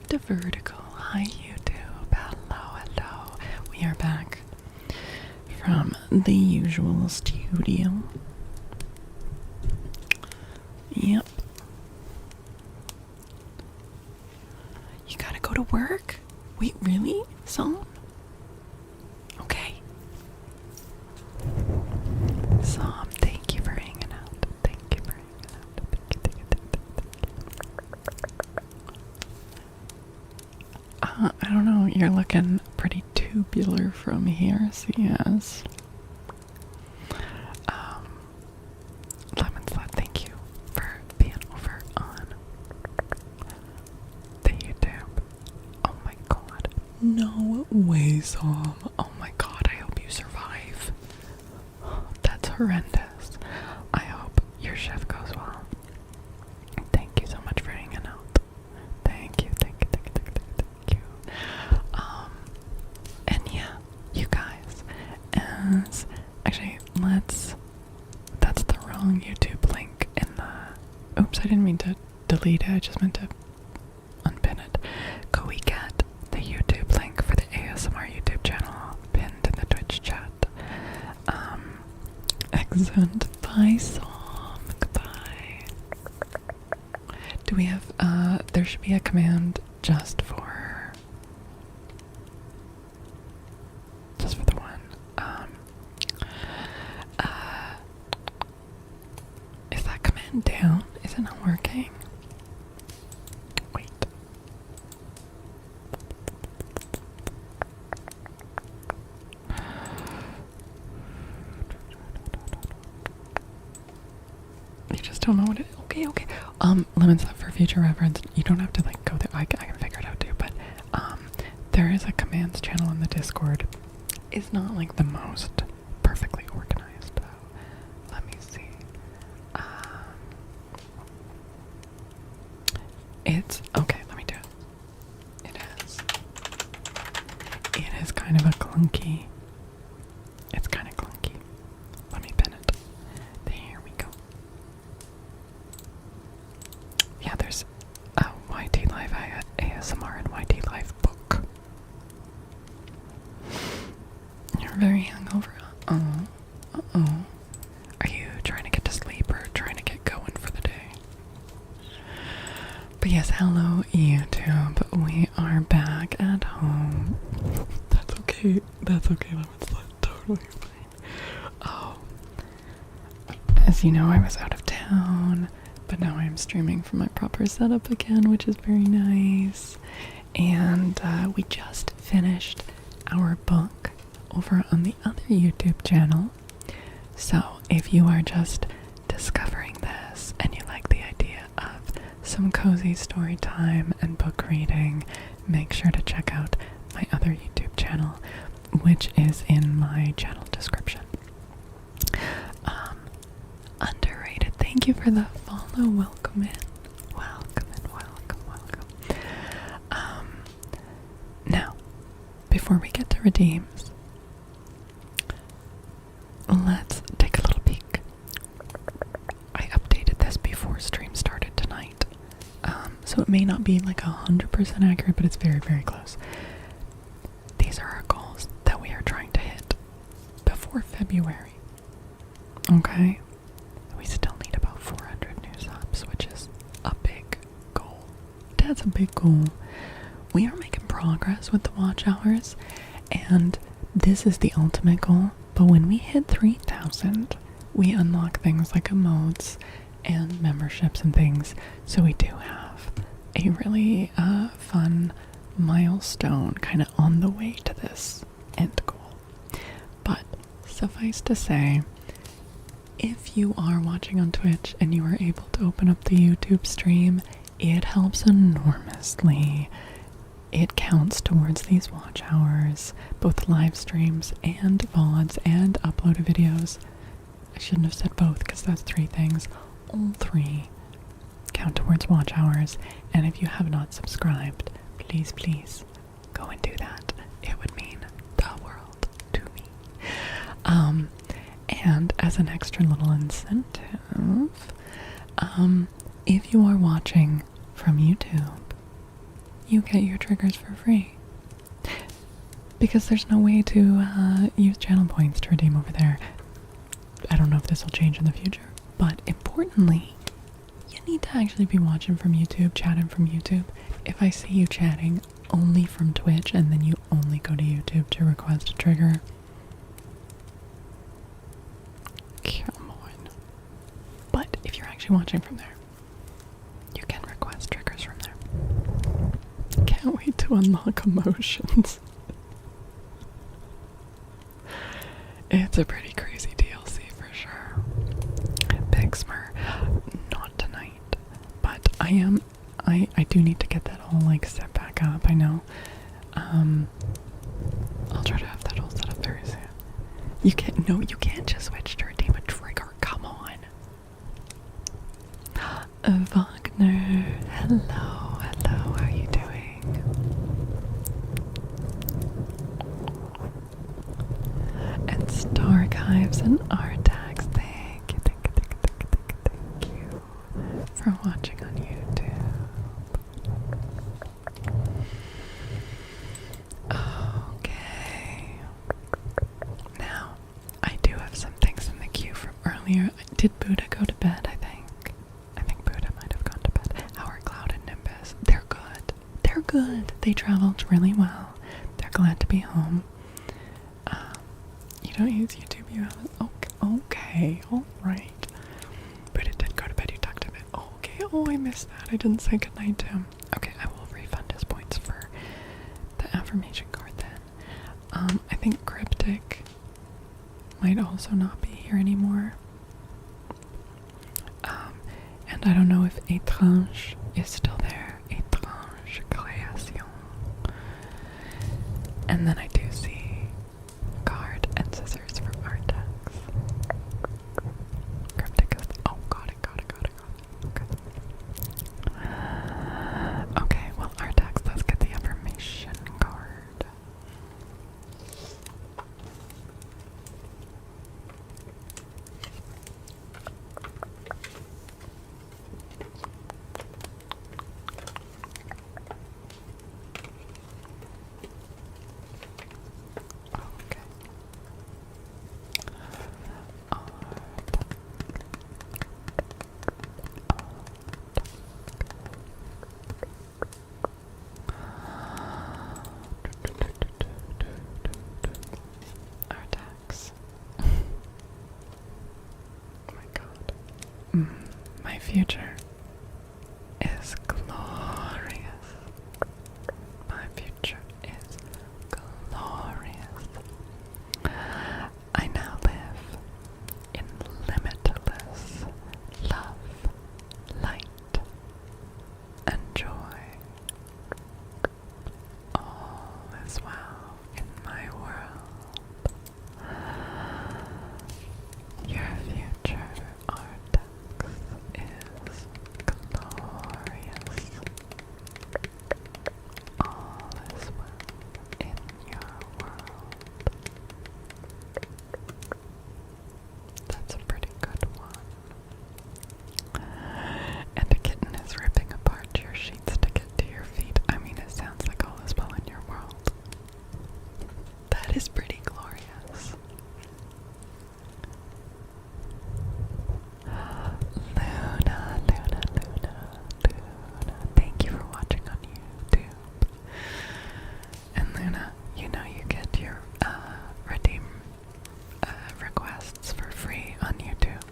to Vertical. Hi YouTube. Hello. We are back from the usual studio. Yep. You gotta go to work? Wait, really? Some? Okay. Some, thank you for hanging out. Thank you for hanging out. Thank you. I don't know, you're looking pretty tubular from here, so yes. Lemon Slut, thank you for being over on the YouTube. Oh my god. No way, Sam. Oh my god, I hope you survive. That's horrendous. I hope your shift goes well. Thank you so much for hanging out. Thank you. And yeah, you guys, actually, that's the wrong YouTube link in the, oops, I didn't mean to delete it, I just meant to unpin it. Go we get the YouTube link for the ASMR YouTube channel pinned in the Twitch chat. Excellent. Bye, Sam. Goodbye. Do we have, there should be a command just for the one. Is that command down? Is it not working? Wait. You just don't know what it is. Okay. Lemon Slut, for future reference, you don't have to like go there. I can figure it out too, but there is a commands channel in the Discord. It's not like the most perfectly organized though. Let me see. It's okay, let me do it. It is kind of a clunky. It's kind of clunky. Let me pin it. There we go. Yeah, there's YT Live ASMR and YT Live book. You're very hungover. Uh-oh. Are you trying to get to sleep or trying to get going for the day? But yes, hello YouTube. We are back at home. That's okay. That's totally fine. Oh. As you know, I was out of town, but now I'm streaming from my proper setup again, which is very nice. And we just finished our book over on the other YouTube channel. So if you are just discovering this and you like the idea of some cozy story time and book reading, make sure to check out my other YouTube channel, which is in my channel description. Underrated, thank you for the follow. Welcome in. Now, before we get to redeems, let's take a little peek. I updated this before stream started tonight, so it may not be like 100% accurate, but it's very, very close. These are our goals that we are trying to hit before February. Okay? We still need about 400 new subs, which is a big goal. That's a big goal. We are making progress with the watch hours, and this is the ultimate goal. But when we hit 3,000, we unlock things like emotes and memberships and things. So we do have a really fun milestone kind of on the way to this end goal. But suffice to say, if you are watching on Twitch and you are able to open up the YouTube stream, it helps enormously. It counts towards these watch hours, both live streams and VODs and uploaded videos. I shouldn't have said both because that's 3 things. All 3 count towards watch hours, and if you have not subscribed, please go and do that. It would mean the world to me. And as an extra little incentive, if you are watching from YouTube, you get your triggers for free. Because there's no way to use channel points to redeem over there. I don't know if this will change in the future, but importantly, you need to actually be watching from YouTube, chatting from YouTube. If I see you chatting only from Twitch and then you only go to YouTube to request a trigger, come on. But if you're actually watching from there, you can request triggers from there. Can't wait to unlock emotions. It's a pretty crazy DLC for sure. Big Smur. Not tonight. But I do need to get that all like set back up, I know. I'll try to have that all set up very soon. You can't just switch to redeem a trigger, come on. Wagner, hello, how are you doing? And Starchives and Artax, thank you for watching on YouTube. Okay. Now, I do have some things in the queue from earlier. Did Buddha go to bed, I think? I think Buddha might have gone to bed. How are Cloud and Nimbus? They're good. They're good. They traveled really well. They're glad to be home. You don't use YouTube, you haven't? Okay, alright. Buddha did go to bed, you talked to him. Okay, I missed that. I didn't say goodnight to him. Okay, I will refund his points for the affirmation card then. I think Cryptic might also not be here anymore. And I don't know if Étrange is still there. Étrange Création. And then I do see card and scissors for Artax. Cryptic is, got it. Okay, well Artax, let's get the affirmation card. My future is glorious. My future is glorious. I now live in limitless love, light, and joy. All is well in my world. Your future, Artax, is glorious. All is well in your world. That's a pretty good one. And a kitten is ripping apart your sheets to get to your feet. I mean, it sounds like all is well in your world. That is pretty glorious. Luna, thank you for watching on YouTube. And Luna, you know you get your redeem requests for free on YouTube.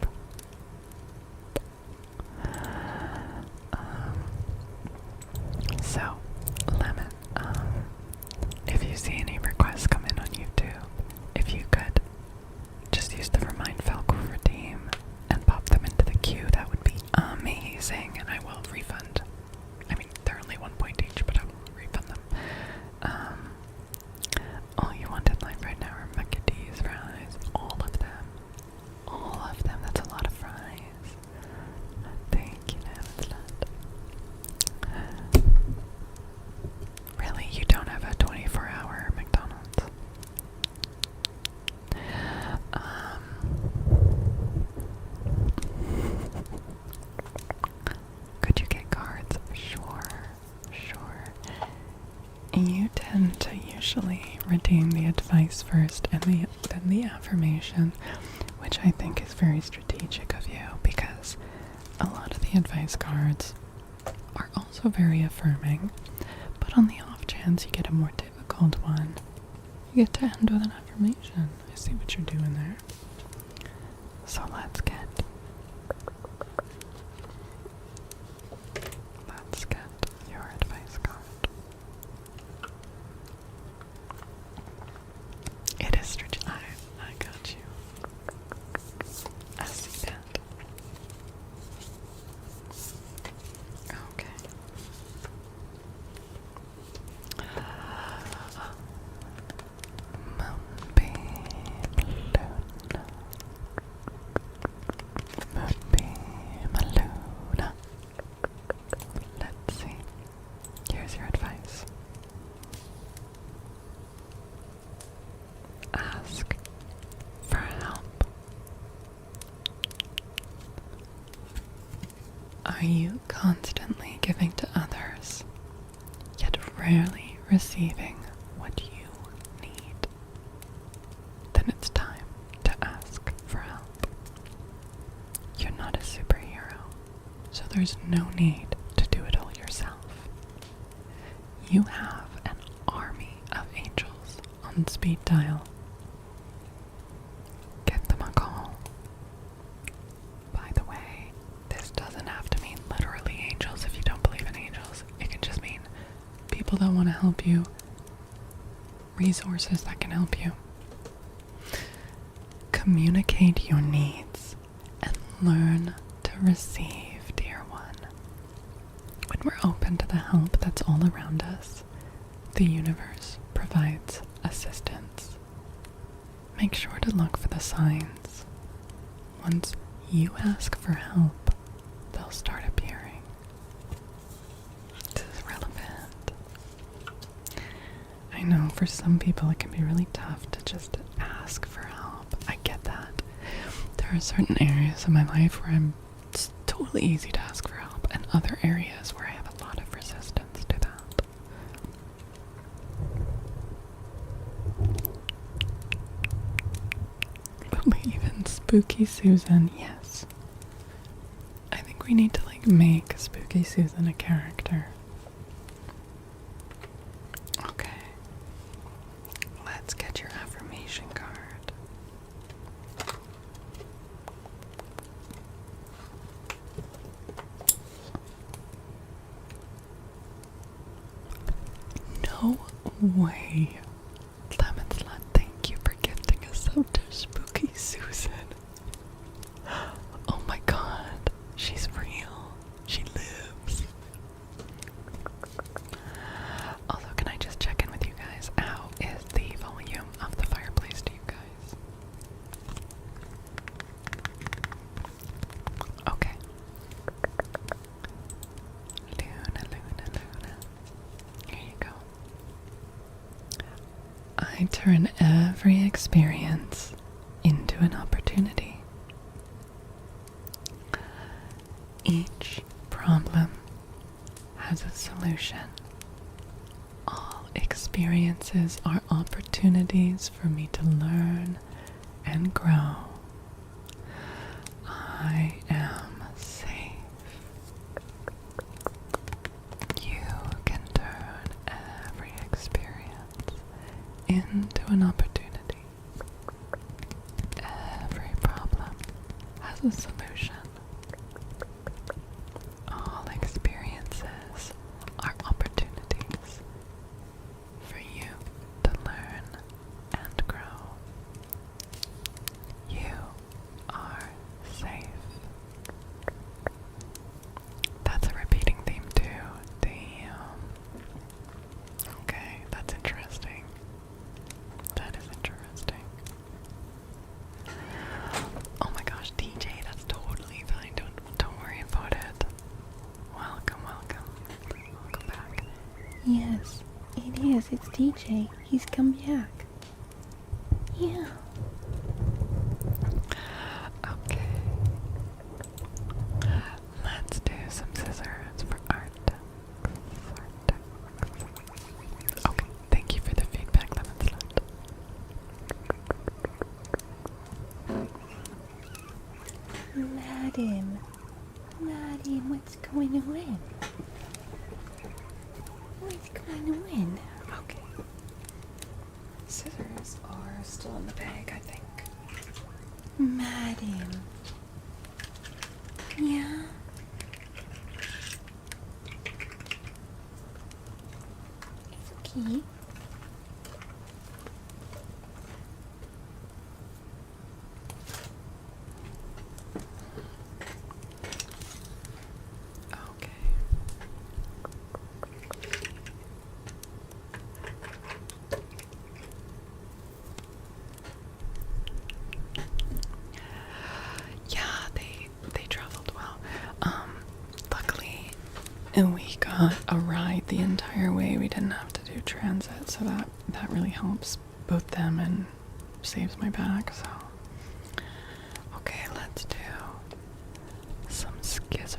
So, Lemon, if you see any requests come in on YouTube, if you could just use the Remind Faolkor redeem and pop them into the queue, that would be amazing, and I will refund. I mean, they're only 1 point each, but I will refund them. All you want in life right now are Mac and Cheese fries. All of them. All of them. That's a lot of fries. Thank you, Navslat. You tend to usually redeem the advice first and then the affirmation, which I think is very strategic of you because a lot of the advice cards are also very affirming, but on the off chance you get a more difficult one, you get to end with an affirmation. I see what you're doing there. So let's get your advice card. It is strategic. I got you. I see that. Okay. Moonbeam Luna. Moonbeam Luna. Let's see. Here's your advice. Ask for help. Are you constantly giving to others, yet rarely receiving what you need? Then it's time to ask for help. You're not a superhero, so there's no need to do it all yourself. You have an army of angels on speed dial. Give them a call. By the way, this doesn't have to mean literally angels if you don't believe in angels. It can just mean people that want to help you, resources that can help you. Communicate your needs and learn to receive, dear one. When we're open to the help that's all around us, the universe provides assistance. Make sure to look for the signs. Once you ask for help, they'll start appearing. This is relevant. I know for some people it can be really tough to just ask for help. I get that. There are certain areas of my life where it's totally easy to ask for help, and other areas where I have a lot of resistance to that. Believe in Spooky Susan, yes. I think we need to make Spooky Susan a character. Okay. Let's get your affirmation card. No way. Lemon Slut, thank you for gifting us up to Spooky Susan. Oh my god, she's real. She lives. Also, can I just check in with you guys? How is the volume of the fireplace to you guys? Okay. Luna, Luna, Luna. Here you go. I turn every experience into an opportunity. Each problem has a solution. All experiences are opportunities for me to learn and grow. I am safe. You can turn every experience into an opportunity. Every problem has a solution. All experiences are opportunities for you to learn and grow. You are safe. That's a repeating theme too. Damn. Okay, that's interesting. That is interesting. Oh my gosh, DJ, that's totally fine. Don't worry about it. Welcome, welcome. Welcome back. Yes, it is. It's DJ. He's come back. Yeah. Okay. Let's do some scissors for art. Okay. Madam. Madam, what's going on? What's going on? Okay. Scissors are still in the bag, I think. Madam. Yeah? It's okay. Okay. Yeah, they traveled well. Luckily we got a ride the entire way. We didn't have to do transit, so that really helps both them and saves my back, so. Okay, let's do some skizzers.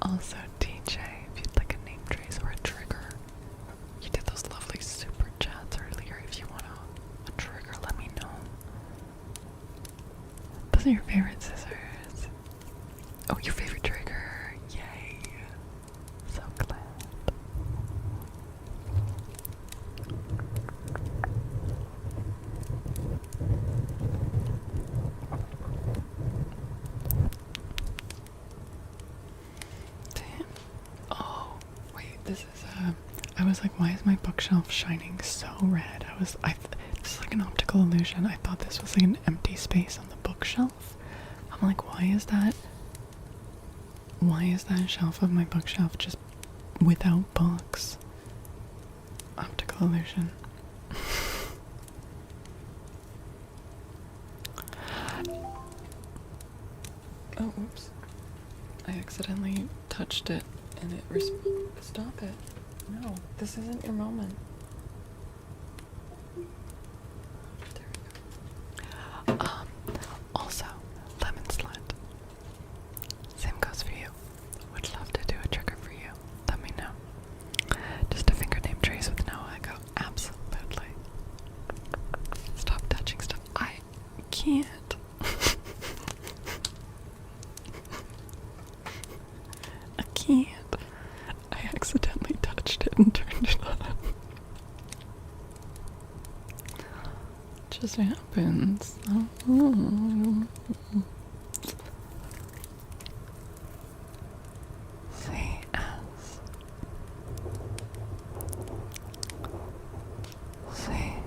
Also, DJ, if you'd like a name trace or a trigger, you did those lovely super chats earlier. If you want a trigger, let me know. Those are your favorite scissors. Oh, your favorite trigger. Yay. So glad. Damn. Oh, wait, this is I was like, why is my bookshelf shining so red? This is like an optical illusion. I thought this was like an empty space on the bookshelf. I'm like, why is that shelf of my bookshelf just without books? Optical illusion. Oh, oops. I accidentally touched it and it stop it. No, this isn't your moment. There we go. Also, lemon slut. Same goes for you. Would love to do a trigger for you. Let me know. Just a finger name trace with no echo. Absolutely. Stop touching stuff. I can't. I can't. I accidentally touched it and turned it on. Just happens. C S C S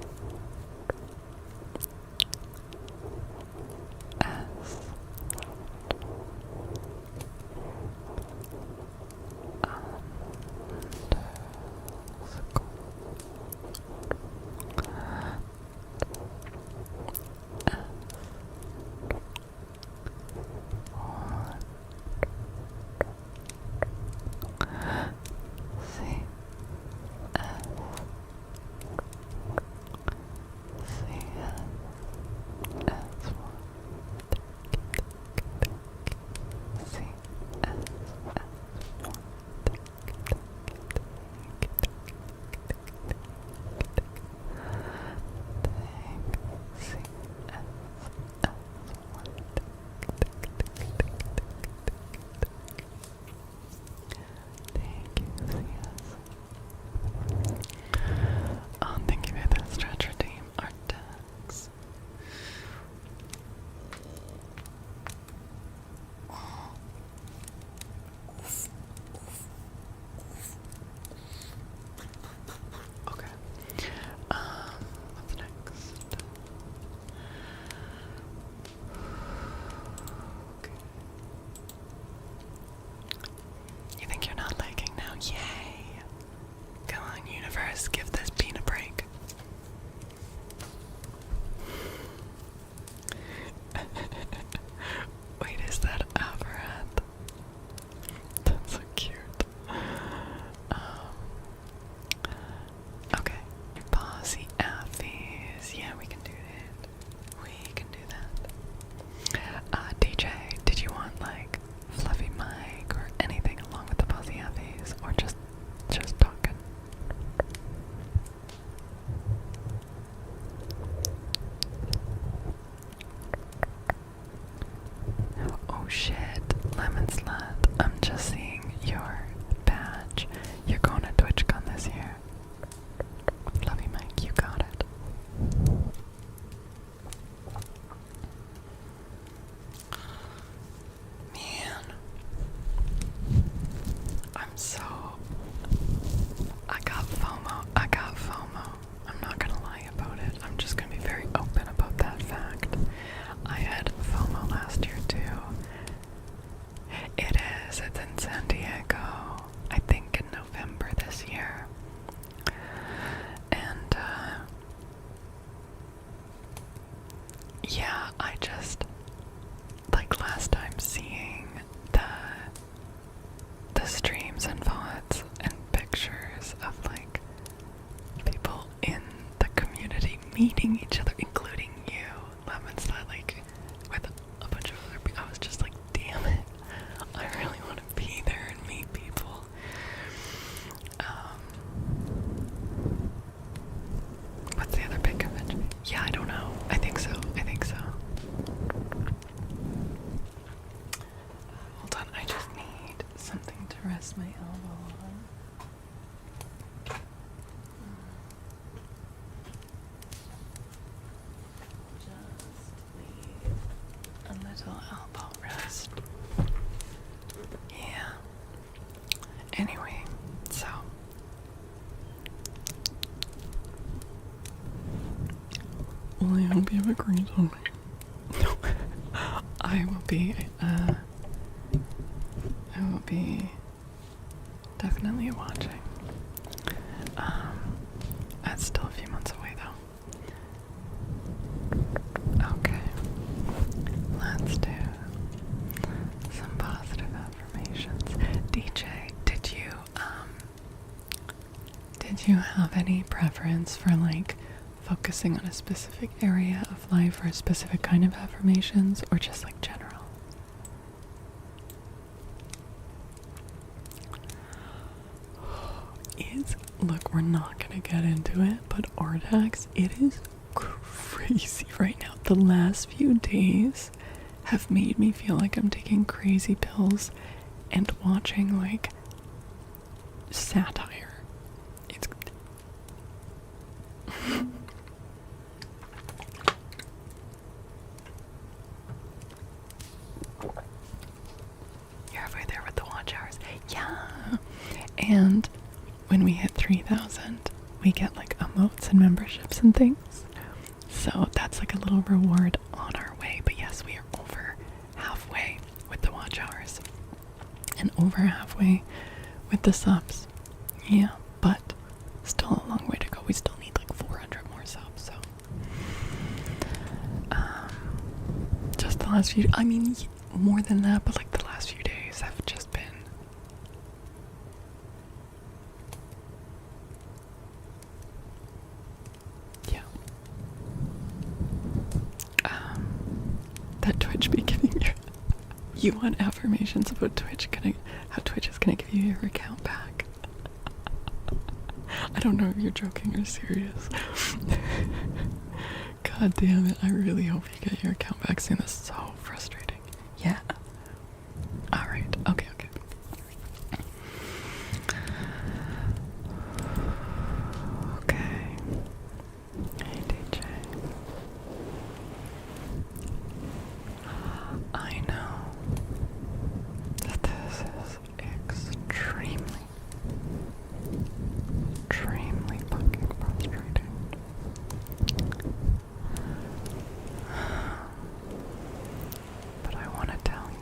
thank you for the stretcher team. Artex. Okay. What's next? Okay. You think you're not lagging now? Yay! Come on, universe, give this bean a break. Wait, is that Avaret? That's so cute. Okay. Posy Affies. Yeah, we can do that. We can do that. DJ, did you want like fluffy mic or anything along with the Posy Affies? Or just talking? Oh shit, Lemon Slut. I'm just seeing your badge. You're going to TwitchCon this year. Fluffy Mike, you got it. Man. I got FOMO. I'm not gonna lie about it. I'm just gonna be very open about that fact. I had FOMO last year too. It's in San Diego. I think in November this year. And yeah, I just like last time seeing the streams and VODs and pictures of like people in the community meeting each other, including you, Lemons, that like with a bunch of other people. I was just like, damn it, I really want to be there and rest my elbow on. Just leave a little elbow rest. Yeah. Anyway, so well, I hope you have a great one. I will be definitely watching. That's still a few months away though. Okay. Let's do some positive affirmations. DJ, did you have any preference for like focusing on a specific area of life or a specific kind of affirmations, or just like general? Look, we're not gonna get into it, but Ardax, it is crazy right now. The last few days have made me feel like I'm taking crazy pills and watching like satire. It's you're halfway there with the watch hours. Yeah. And when we hit 3,000, we get like emotes and memberships and things. So that's like a little reward on our way. But yes, we are over halfway with the watch hours and over halfway with the subs. Yeah, but still a long way to go. We still need like 400 more subs. So just the last few, I mean, more than that, but like the last few days have just been that Twitch be giving you want affirmations about how Twitch is gonna give you your account back. I don't know if you're joking or serious. God damn it, I really hope you get your account back soon. This is so frustrating. Yeah. Alright, okay. Okay. Hey DJ. I know that this is extremely fucking frustrating. But I want to tell you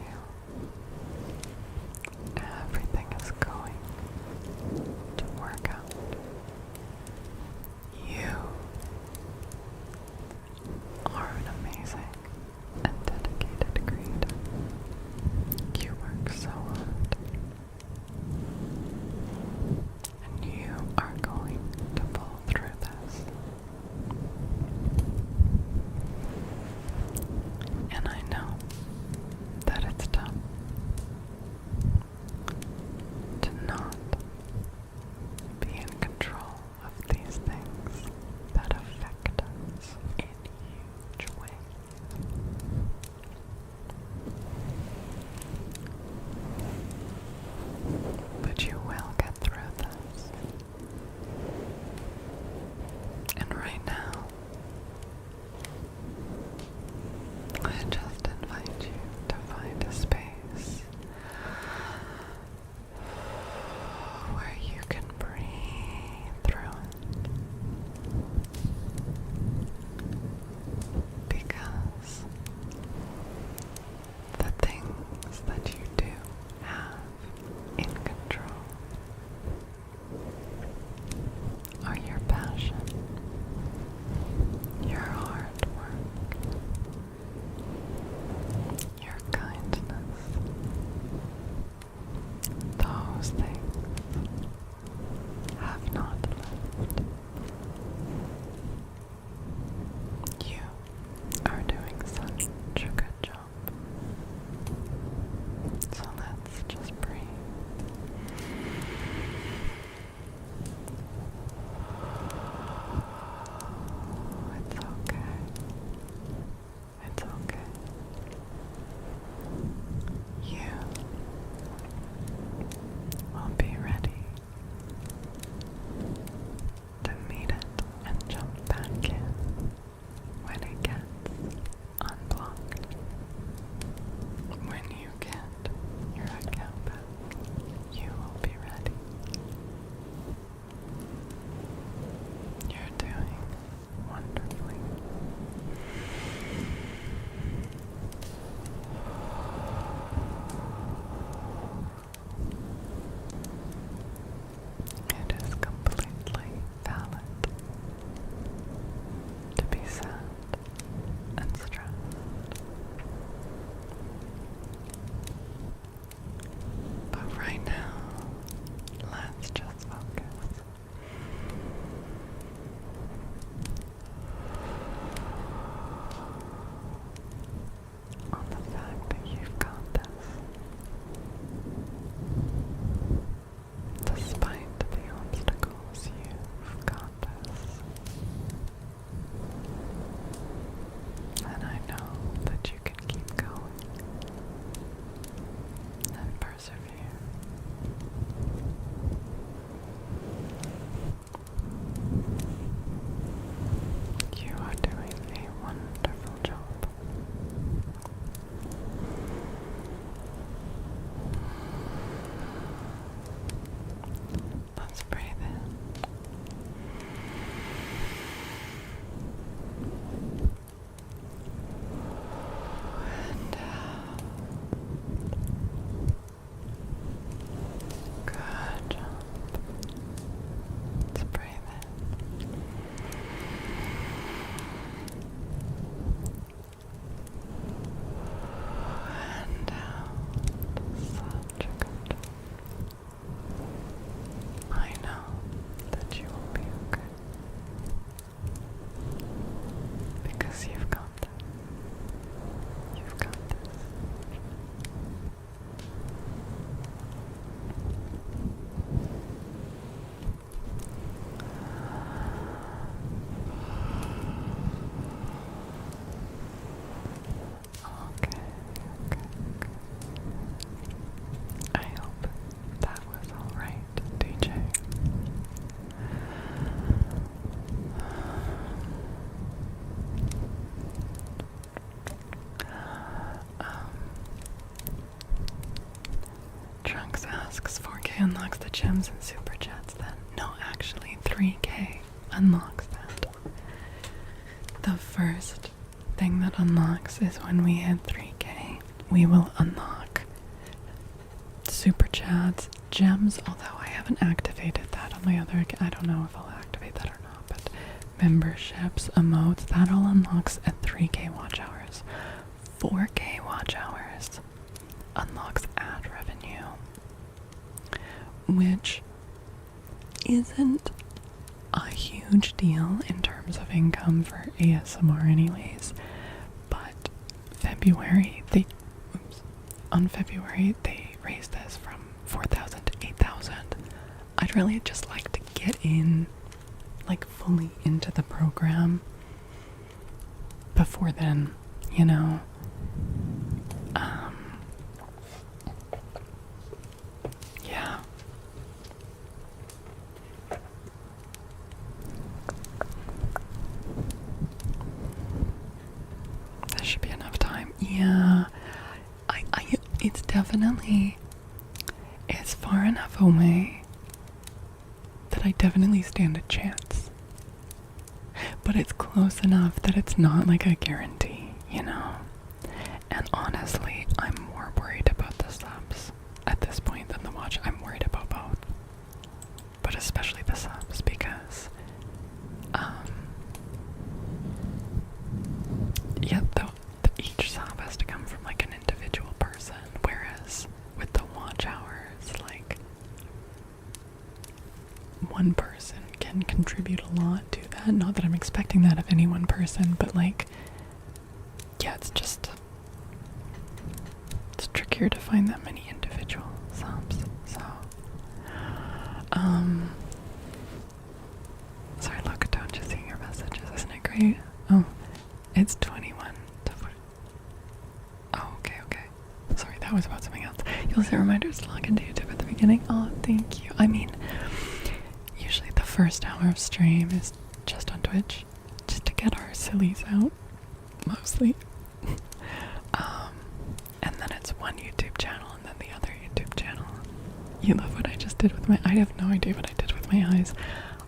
right now, let's just focus on the fact that you've got this. Despite the obstacles, you've got this. And I know that you can keep going and persevere. You are doing a wonderful job. Let's breathe in. And out. Good job. Let's breathe in. And out. Such a good job. I know that you will be okay. Because you've got this. You've got this. Okay, okay. I hope that was alright, DJ. Trunks asks 4K unlocks the gems and super chats then. No, actually 3K unlocks that. The first thing that unlocks is when we hit 3K. We will unlock super chats, gems, although I haven't activated that on my other account. I don't know if I'll activate that or not, but memberships, emotes, that all unlocks at 3K watch hours. 4K watch hours unlocks ad revenue, which isn't a huge deal in terms of income for ASMR anyways, but on February they raised this from 4,000 to 8,000. I'd really just like to get in, like, fully into the program before then, you know. Yeah. That should be enough time. Yeah. It's definitely, it's far enough away that I definitely stand a chance. But it's close enough that it's not like a guarantee, you know? And honestly, I'm more worried about the subs at this point than the watch. I'm worried about both. But especially the subs because, yeah, each sub has to come from like an individual person, whereas with the watch hours, like, one person can contribute a lot to that. Not that I'm expecting that of any one person, but like, yeah, it's trickier to find that many individual subs. So, sorry, Locaton, just seeing your messages, isn't it great? Oh, it's 21 to 40. Oh, okay. Sorry, that was about something else. You'll see reminders to log into YouTube at the beginning. Oh, thank you. I mean, usually the first hour of stream is just on Twitch, just to get our sillies out, mostly. And then it's one YouTube channel and then the other YouTube channel. You love what I just did with my, I have no idea what I did with my eyes.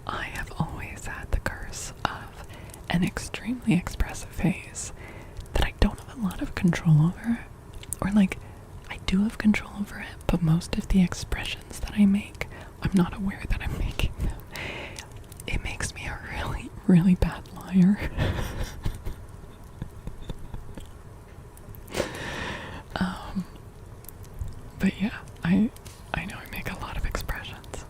I have always had the curse of an extremely expressive face that I don't have a lot of control over. Or like, I do have control over it, but most of the expressions that I make, I'm not aware that I'm making them. It makes me a really, really bad liar. But yeah, I know I make a lot of expressions.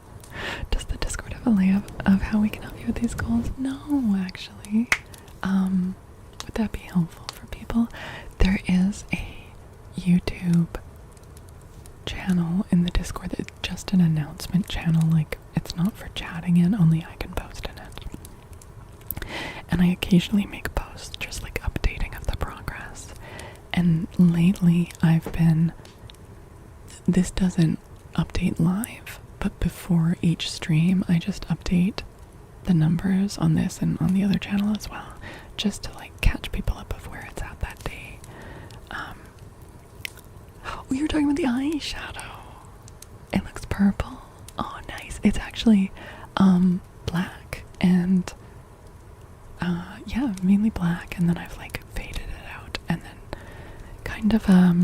Does the Discord have a layout of how we can help you with these goals? No, actually. Would that be helpful for people? There is a YouTube channel in the Discord that's just an announcement channel, like it's not for chatting in, only I can post in it. And I occasionally make posts just like updating of the progress. And lately I've been, this doesn't update live, but before each stream I just update the numbers on this and on the other channel as well, just to like catch people up of where it's at that day. We were talking about the eyeshadow. It looks purple. Oh, nice. It's actually black and yeah, mainly black, and then I've like faded it out, and then kind of a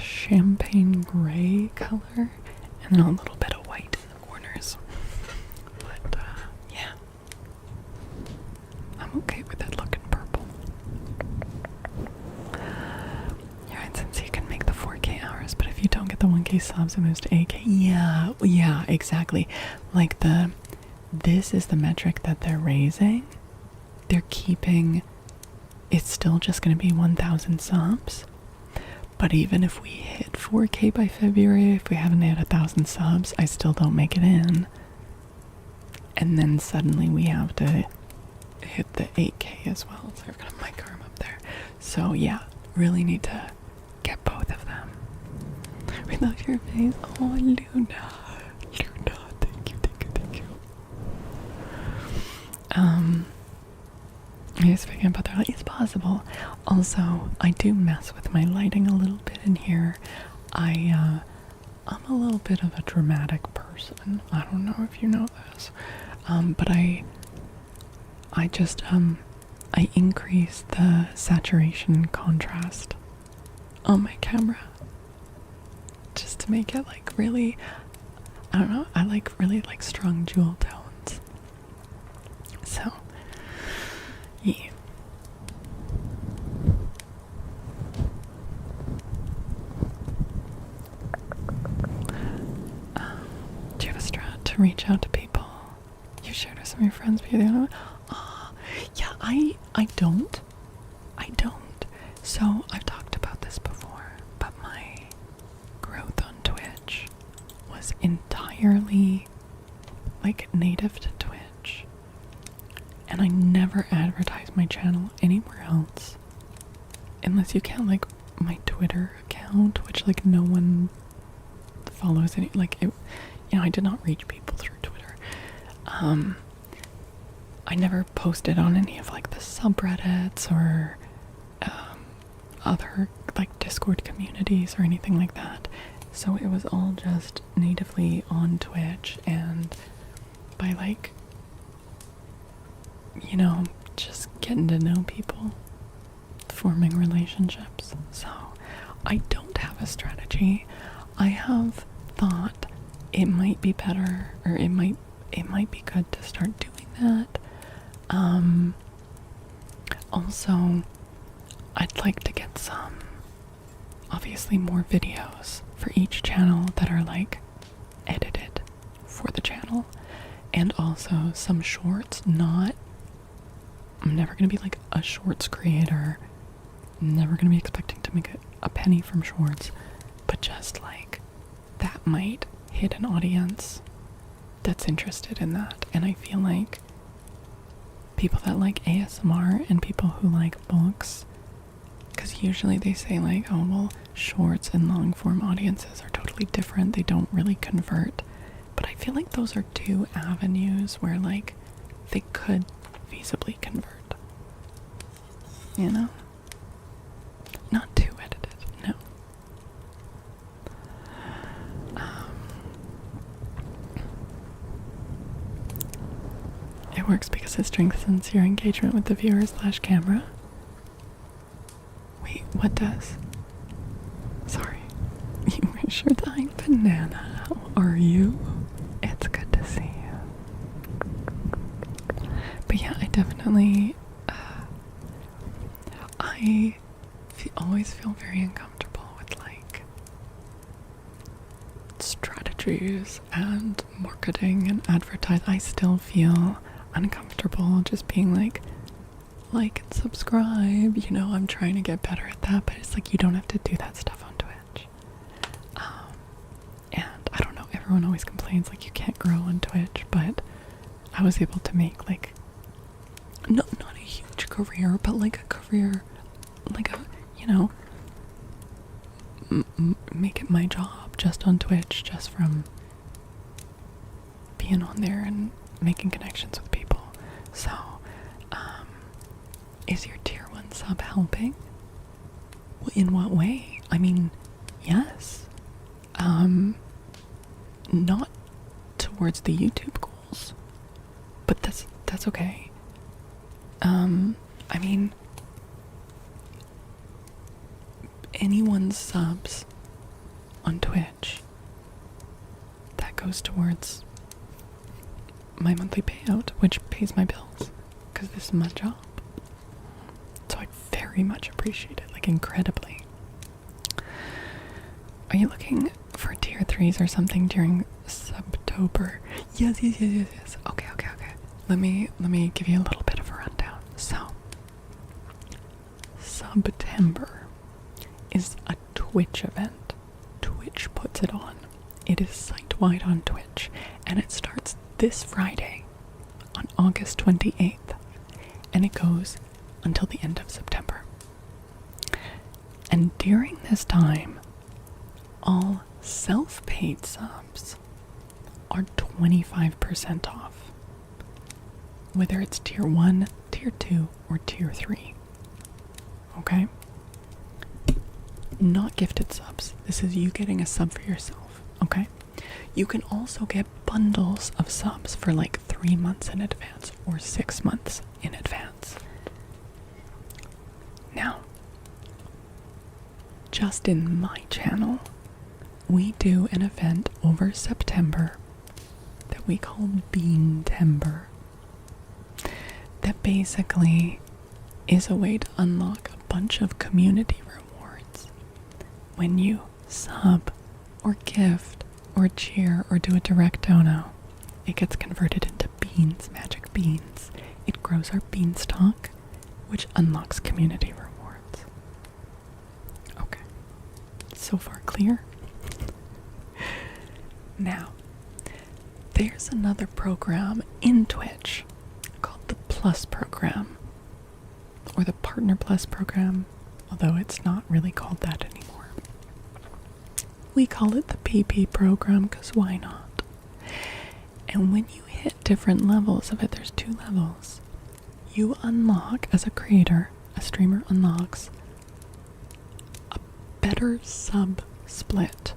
champagne gray color, and then a little bit of white in the corners. But yeah, I'm okay with it looking purple. You're right, since you can make the 4K hours, but if you don't get the 1K subs, it moves to 8K. Yeah, exactly. Like this is the metric that they're raising. They're keeping, it's still just going to be 1,000 subs. But even if we hit 4K by February, if we haven't hit 1,000 subs, I still don't make it in. And then suddenly we have to hit the 8K as well. So I've got a mic arm up there. So yeah, really need to get both of them. We love your face. Oh, Luna. Luna, thank you. I was thinking about that. It's possible. Also, I do mess with my lighting a little bit in here. I'm a little bit of a dramatic person. I don't know if you know this. But I just, I increase the saturation contrast on my camera. Just to make it like really, I don't know, I like really like strong jewel tones. So, yeah. Do you have a strat to reach out to people you shared with some of your friends? Yeah, I don't. So I've talked about this before, but my growth on Twitch was entirely like native to Twitch. And I never advertise my channel anywhere else. Unless you count like my Twitter account, which like no one follows any, like it, you know, I did not reach people through Twitter. I never posted on any of like the subreddits or other like Discord communities or anything like that. So it was all just natively on Twitch, and by like, you know, just getting to know people, forming relationships. So I don't have a strategy. I have thought it might be better, or it might be good to start doing that. Also, I'd like to get some, obviously more videos for each channel that are like edited for the channel, and also some shorts. I'm never gonna be like a shorts creator, I'm never gonna be expecting to make a penny from shorts, but just like that might hit an audience that's interested in that. And I feel like people that like ASMR and people who like books, because usually they say like, oh well, shorts and long form audiences are totally different, they don't really convert. But I feel like those are two avenues where like they could feasibly convert, you know? Not too edited, no. It works because it strengthens your engagement with the viewer/camera. Wait, what does? Sorry. You were sure dying banana. How are you? It's good to see you. But yeah, I definitely, I always feel very uncomfortable with like strategies and marketing and advertise, I still feel uncomfortable just being like and subscribe, you know. I'm trying to get better at that, but it's like you don't have to do that stuff on Twitch. And I don't know, everyone always complains like you can't grow on Twitch, but I was able to make like not a huge career, but like a career, like a, you know, make it my job just on Twitch, just from being on there and making connections with people. So is your tier 1 sub helping? In what way? I mean, yes. Not towards the YouTube goals, but that's okay. I mean, anyone's subs on Twitch, that goes towards my monthly payout, which pays my bills, because this is my job. So I very much appreciate it, like incredibly. Are you looking for tier 3s or something during Subtober? Yes. Okay. Let me give you a little bit of a rundown. So, September is a Twitch event. Twitch puts it on. It is site-wide on Twitch, and it starts this Friday on August 28th, and it goes until the end of September. And during this time, all self-paid subs are 25% off, whether it's tier 1, tier 2, or tier 3. Okay? Not gifted subs. This is you getting a sub for yourself. Okay? You can also get bundles of subs for like 3 months in advance or 6 months in advance. Now, just in my channel, we do an event over September that we call Beantember. That basically is a way to unlock a bunch of community rewards. When you sub or gift or cheer or do a direct dono, it gets converted into beans, magic beans. It grows our beanstalk, which unlocks community rewards. Okay. So far clear? Now, there's another program in Twitch called the Plus program, or the Partner Plus program, although it's not really called that anymore. We call it the PP program because why not? And when you hit different levels of it, there's 2 levels. You unlock, as a creator, a streamer unlocks a better sub split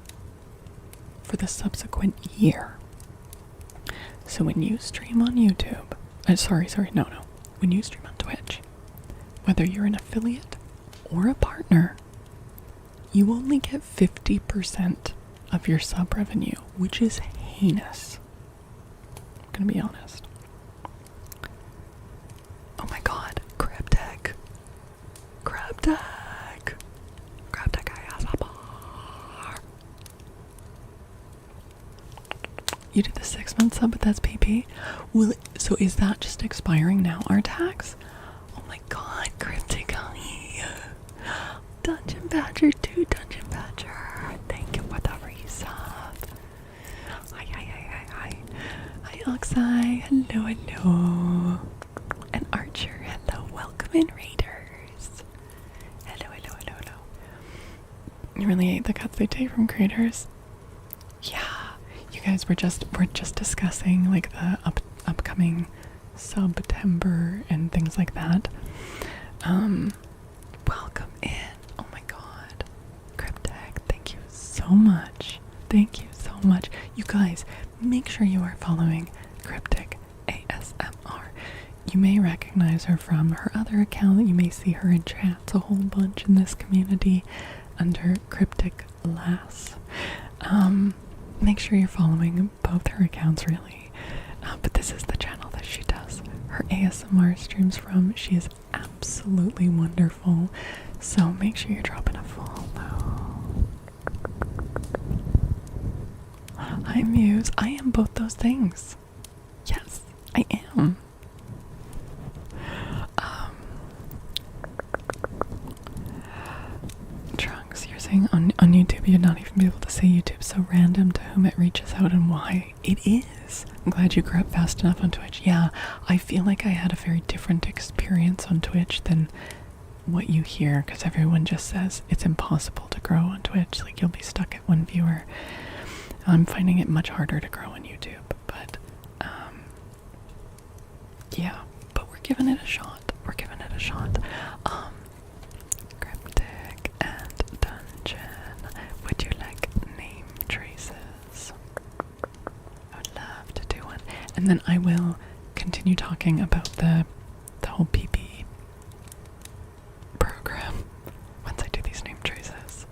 for the subsequent year. So when you stream on YouTube, when you stream on Twitch, whether you're an affiliate or a partner, you only get 50% of your sub revenue, which is heinous. I'm gonna be honest. Oh my god, Cryptic, you did the 6-month sub, but that's PP. So is that just expiring now, our tax? Oh my god, Cryptic, Dungeon Badger 2, Dungeon Badger. Thank you for the resub. Hi. Hi, Oxeye. Hello. And Archer, hello. Welcome in, Raiders. Hello. You really hate the cuts they take from creators? Yeah. You guys, we're just discussing like the upcoming September and things like that. Welcome in. Oh my god. Cryptic, thank you so much. You guys, make sure you are following Cryptic ASMR. You may recognize her from her other account. You may see her in chats a whole bunch in this community under Cryptic Lass. Make sure you're following both her accounts, really. But this is the channel that she does her ASMR streams from. She is absolutely wonderful. So make sure you're dropping a follow. Hi, Muse. I am both those things. Yes, I am. Trunks, you're saying on YouTube you'd not even be able to say YouTube's so random to whom it reaches out and why. It is. I'm glad you grew up fast enough on Twitch. Yeah, I feel like I had a very different experience on Twitch than what you hear, because everyone just says it's impossible to grow on Twitch. Like, you'll be stuck at one viewer. I'm finding it much harder to grow on YouTube, but yeah, but we're giving it a shot. We're giving it a shot. Cryptic and dungeon. Would you like name traces? I would love to do one. And then I will continue talking about the whole PP program once I do these name traces.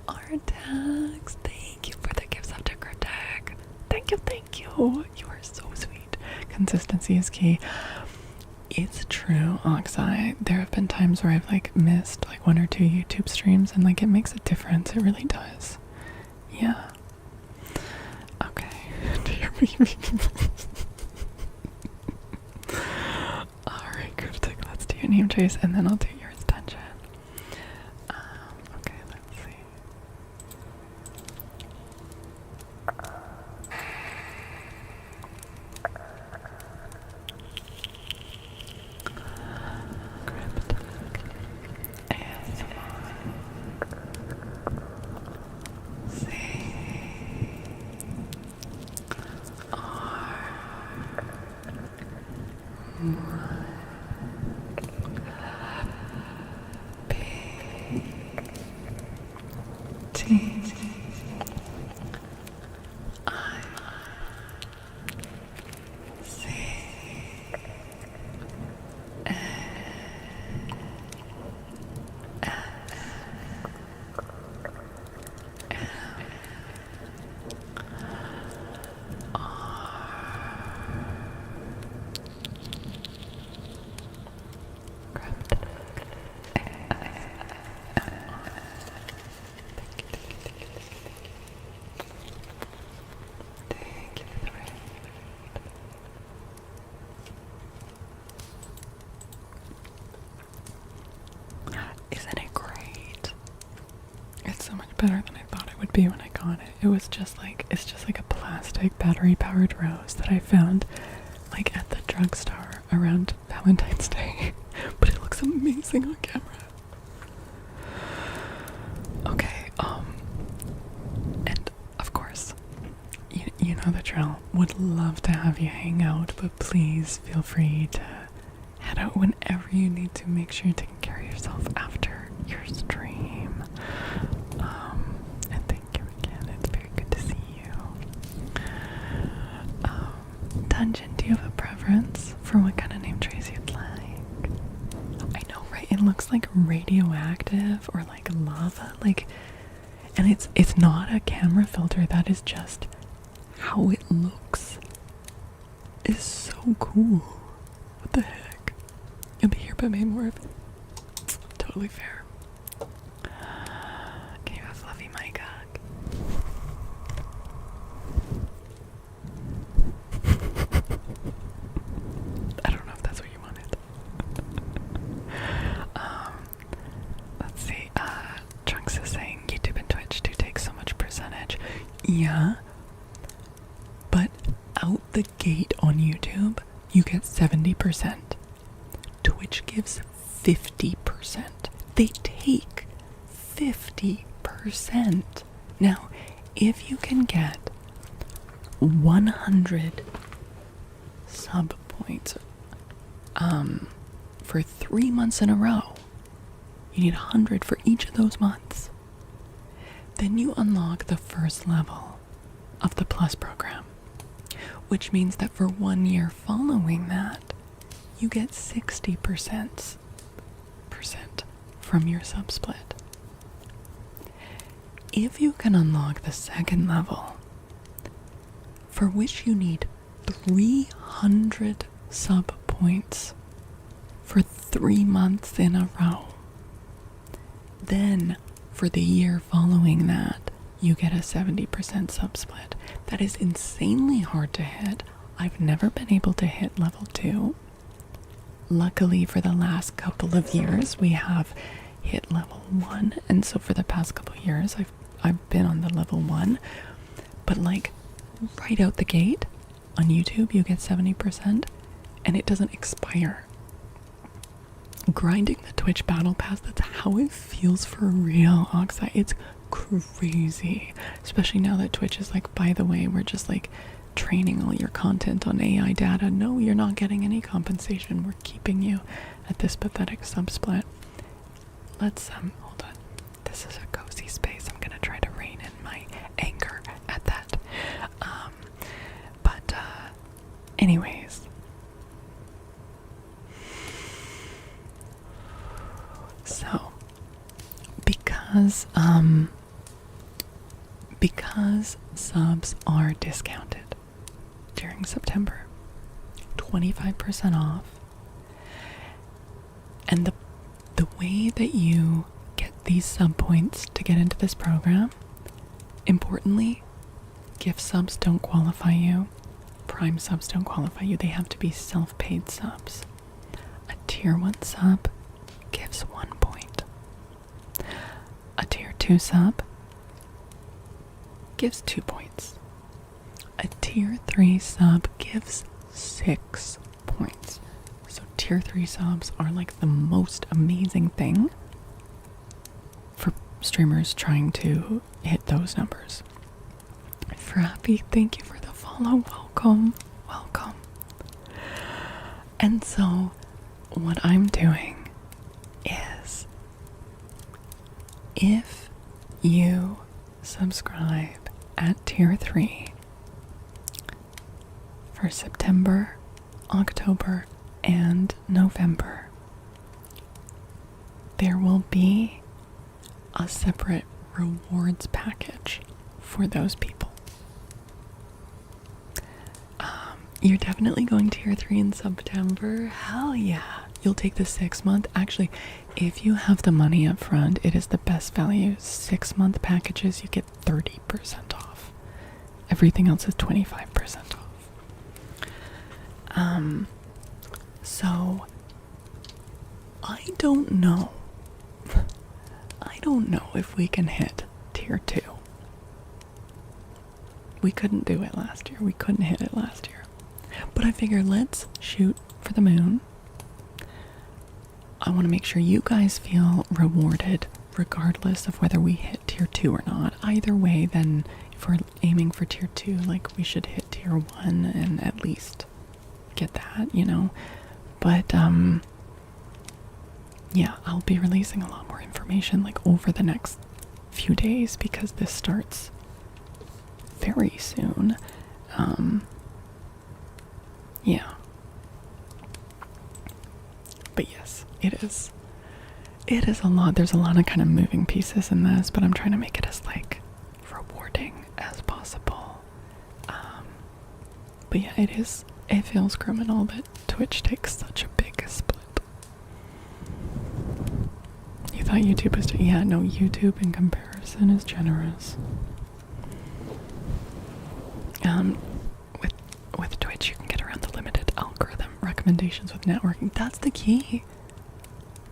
Our tags. Thank you for the gifts of Cryptic. Thank you, thank you. You are so sweet. Consistency is key. It's true, Oxeye. There have been times where I've like missed like 1 or 2 YouTube streams, and like it makes a difference. It really does. Yeah. Okay. Alright, Cryptic, let's do your name trace and then I'll do yours, dungeon. Okay, let's see. Isn't it great? It's so much better than I thought it would be when I got it. It was just like, it's just like a plastic battery powered rose that I found like at the drugstore around Valentine's Day. But it looks amazing on camera. Okay, and of course, you know the drill. Would love to have you hang out, but please feel free to head out whenever you need to. Make sure you're taking care of yourself after your stream. And thank you again. It's very good to see you. Dungeon, do you have a preference for what kind of name trace you'd like? I know, right? It looks like radioactive or like lava, like, and it's not a camera filter. That is just how it looks. It's so cool. What the heck? You'll be here, but maybe more of it. Totally fair. Can you have fluffy mic hug? I don't know if that's what you wanted. Let's see. Trunks is saying YouTube and Twitch do take so much percentage. Yeah. But out the gate on YouTube, you get 70%. Twitch gives 50%. They take 50%. Now, if you can get 100 sub points for 3 months in a row, you need 100 for each of those months. Then you unlock the first level of the Plus program, which means that for 1 year following that, you get 60% from your sub split. If you can unlock the second level, for which you need 300 sub points for 3 months in a row, then for the year following that, you get a 70% sub split. That is insanely hard to hit. I've never been able to hit level 2. Luckily, for the last couple of years, we have hit level 1, and so for the past couple of years, I've been on the level 1. But like, right out the gate, on YouTube, you get 70%, and it doesn't expire. Grinding the Twitch Battle Pass, that's how it feels for real, Oxide. It's crazy. Especially now that Twitch is like, by the way, we're just like training all your content on AI data. No, you're not getting any compensation. We're keeping you at this pathetic sub-split. Let's, hold on. This is a cozy space. I'm gonna try to rein in my anger at that. Anyways. So, because subs are discounted during September, 25% off, and the way that you get these sub points to get into this program, importantly, gift subs don't qualify you, Prime subs don't qualify you, they have to be self-paid subs. A tier 1 sub gives 1 point. A tier 2 sub gives 2 points. A tier 3 sub gives 6 points. So tier 3 subs are like the most amazing thing for streamers trying to hit those numbers. Frappy, thank you for the follow. Welcome. Welcome. And so what I'm doing is, if you subscribe at tier 3 for September, October, and November, there will be a separate rewards package for those people. You're definitely going tier 3 in September. Hell yeah. You'll take the 6-month. Actually, if you have the money up front, it is the best value. 6-month packages, you get 30% off. Everything else is 25% off. So I don't know. I don't know if we can hit tier 2. We couldn't do it last year. We couldn't hit it last year. But I figure let's shoot for the moon. I want to make sure you guys feel rewarded regardless of whether we hit tier 2 or not. Either way, then if we're aiming for tier 2, like, we should hit tier 1 and at least get that, you know. But yeah, I'll be releasing a lot more information like over the next few days because this starts very soon. Yeah. But yes, it is a lot. There's a lot of kind of moving pieces in this, but I'm trying to make it as like rewarding as possible. But yeah, it feels criminal that Twitch takes such a big split. You thought YouTube was, yeah, no, YouTube in comparison is generous. With Twitch, you can get around the limited algorithm recommendations with networking. That's the key.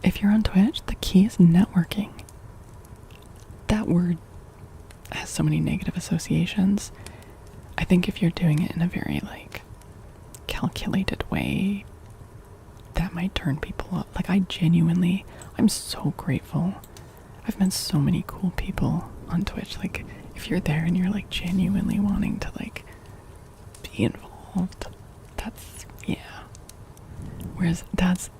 If you're on Twitch, the key is networking. That word has so many negative associations. I think if you're doing it in a very, like, calculated way, that might turn people off. Like, I'm so grateful. I've met so many cool people on Twitch. Like, if you're there and you're, like, genuinely wanting to, like, be involved, that's, yeah. Whereas that's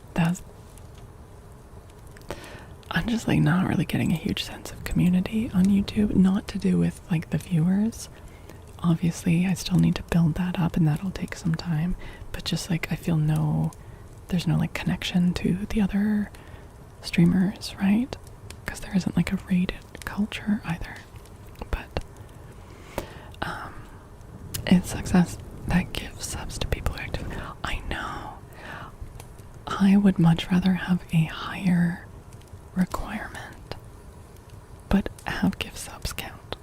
I'm just, like, not really getting a huge sense of community on YouTube. Not to do with, like, the viewers. Obviously, I still need to build that up, and that'll take some time. But just, like, I feel there's no, like, connection to the other streamers, right? Because there isn't, like, a rated culture either. But, it's success that gives subs to people who are active. I know. I would much rather have a higher requirement, but have gift subs count.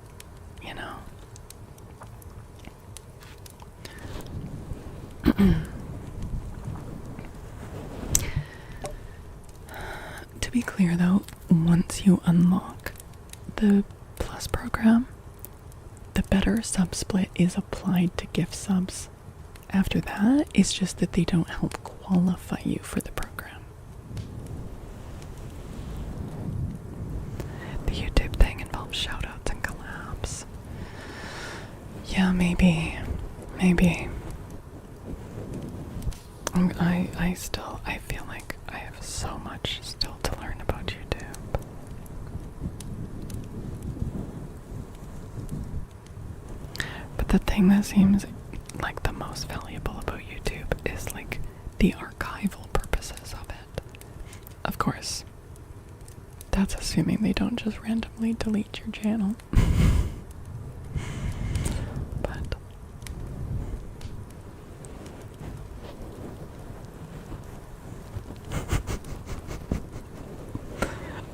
you unlock the Plus program, the better sub split is applied to gift subs. After that, it's just that they don't help qualify you for the program. The YouTube thing involves shoutouts and collabs. Yeah, maybe. I feel like I have so much still to learn about YouTube. But the thing that seems like the most valuable about YouTube is like the archival purposes of it. Of course, that's assuming they don't just randomly delete your channel. But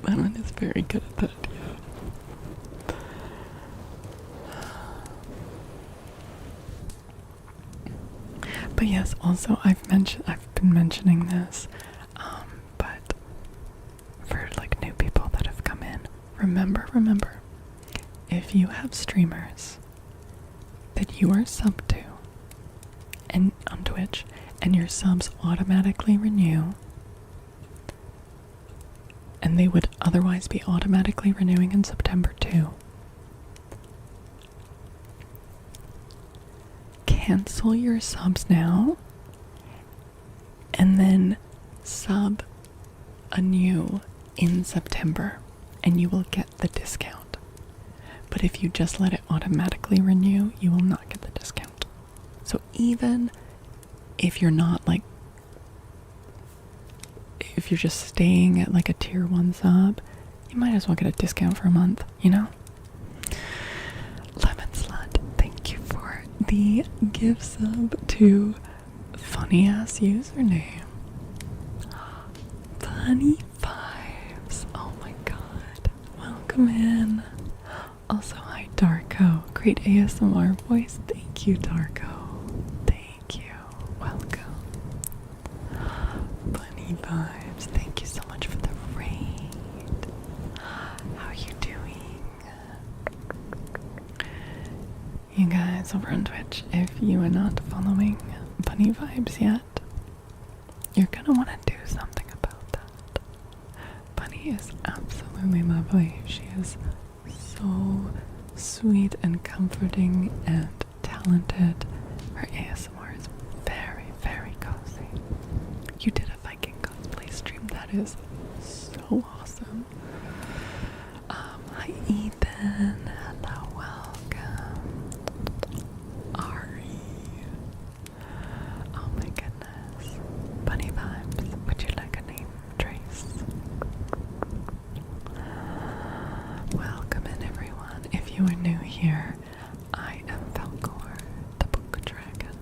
that one is very good at that, yeah. But yes, also I've been mentioning this, but for like new people that have come in, remember, if you have streamers that you are sub to and on Twitch and your subs automatically renew, and they would otherwise be automatically renewing in September too, cancel your subs now and then sub anew in September and you will get the discount. But if you just let it automatically renew, you will not get the discount. So even if you're not like, if you're just staying at like a tier 1 sub, you might as well get a discount for a month, you know? Lemon Slut, thank you for the gift sub to funny ass username. Funny Vibes. Oh my god. Welcome in. Also, hi Darko. Great ASMR voice. Thank you, Darko. Thank you. Welcome. Funny Vibes. Thank you so much for the raid. How are you doing? You guys over on Twitch, if you are not following Funny Vibes yet, you're gonna want to do something about that. Bunny is absolutely lovely. She is so sweet and comforting and talented. Her ASMR is very, very cozy. You did a Viking cosplay stream. That is so awesome. Hi Ethan. Hello, welcome. Ari. Oh my goodness. Bunny Vibes. Would you like a name, Trace? Welcome in, everyone. If you are new here, I am Faolkor, the book dragon.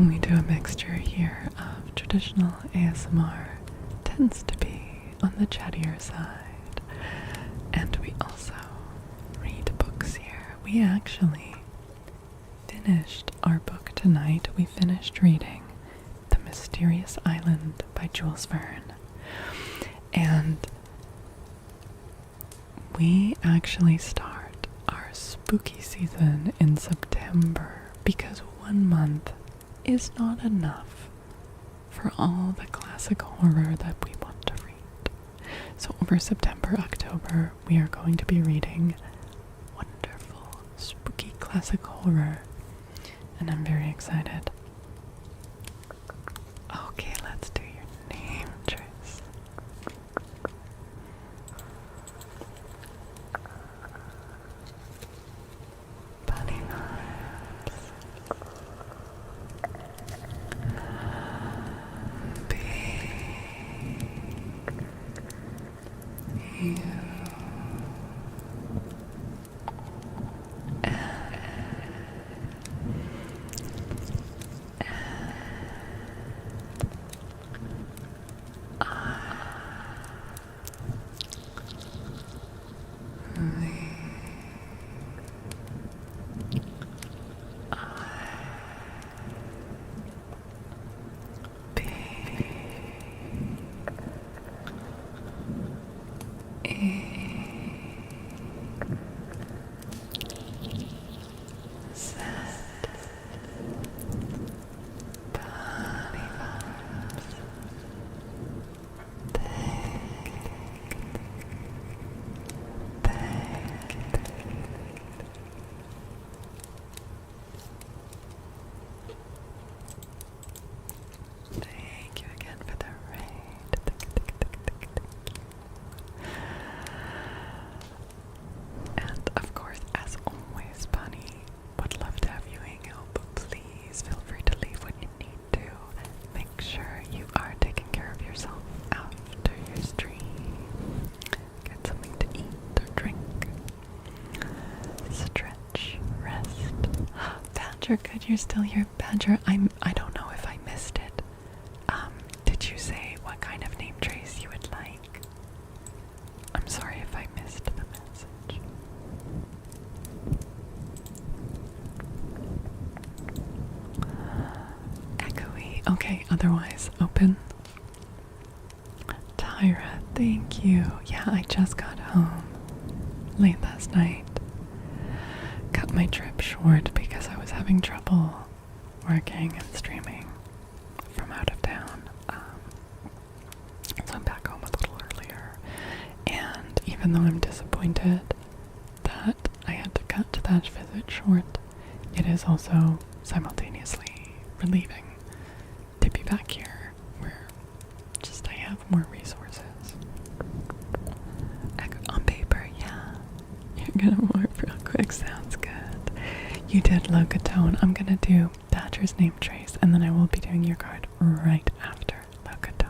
We do a mixture here of traditional ASMR, tends to be on the chattier side, and we also read books here. We actually finished our book tonight. We finished reading The Mysterious Island by Jules Verne. And we actually start our spooky season in September because 1 month is not enough for all the classic horror that we want to read. So over September, October, we are going to be reading wonderful, spooky classic horror, and I'm very excited. Okay, let's do your name, Trace. Bunny Vibes. You. Badger, good, you're still here. Badger, I don't know if I missed it. Did you say what kind of name trace you would like? I'm sorry if I missed the message. Echoey. Okay, otherwise, open. Tyra, thank you. Yeah, I just got home late last night. Cut my trip short because I was having trouble working and streaming from out of town. So I'm back home a little earlier. And even though I'm disappointed that I had to cut that visit short, it is also simultaneously relieving to be back here where just I have more resources. On paper, yeah. You're gonna morph real quick, sounds good. You did Locatone. I'm gonna do Badger's name trace and then I will be doing your card right after Locatone.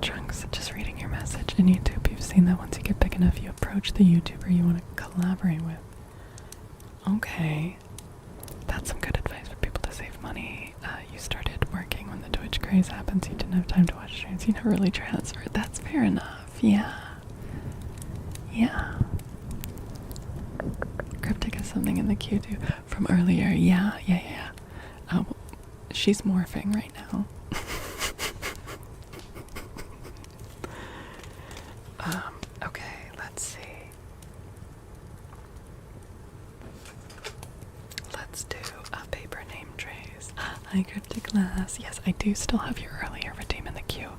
Trunks, just reading your message in YouTube. You've seen that once you get big enough, you approach the YouTuber you want to collaborate with. Okay. That's some good advice for people to save money. You started working when the Twitch craze happens. You didn't have time to watch streams. You never really transferred. That's fair enough. Yeah. Yeah. Cryptic has something in the queue too from earlier. Yeah. She's morphing right now. Okay, let's see. Let's do a paper name trace. Hi, Cryptic Glass. Yes, I do still have your earlier redeem in the queue.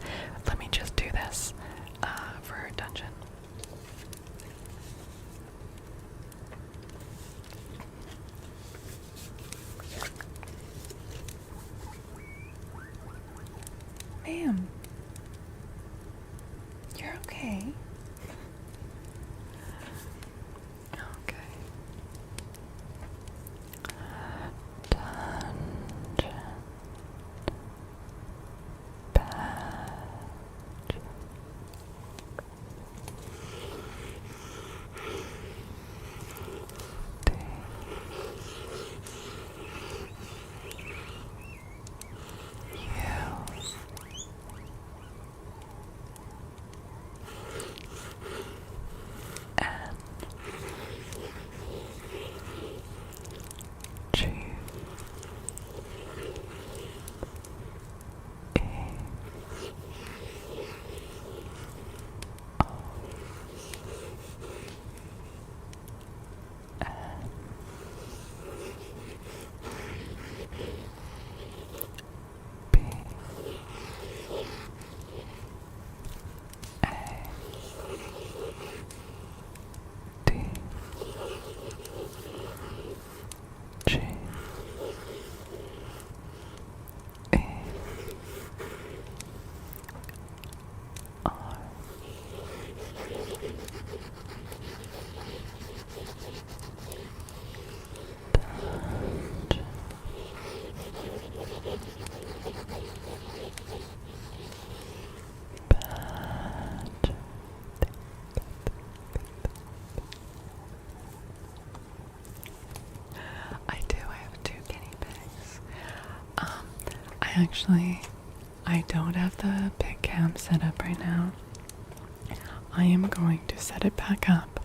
Let me just do this for her dungeon. Ma'am, you're okay. Okay. Dungeon. Badge. Actually, I don't have the big cam set up right now. I am going to set it back up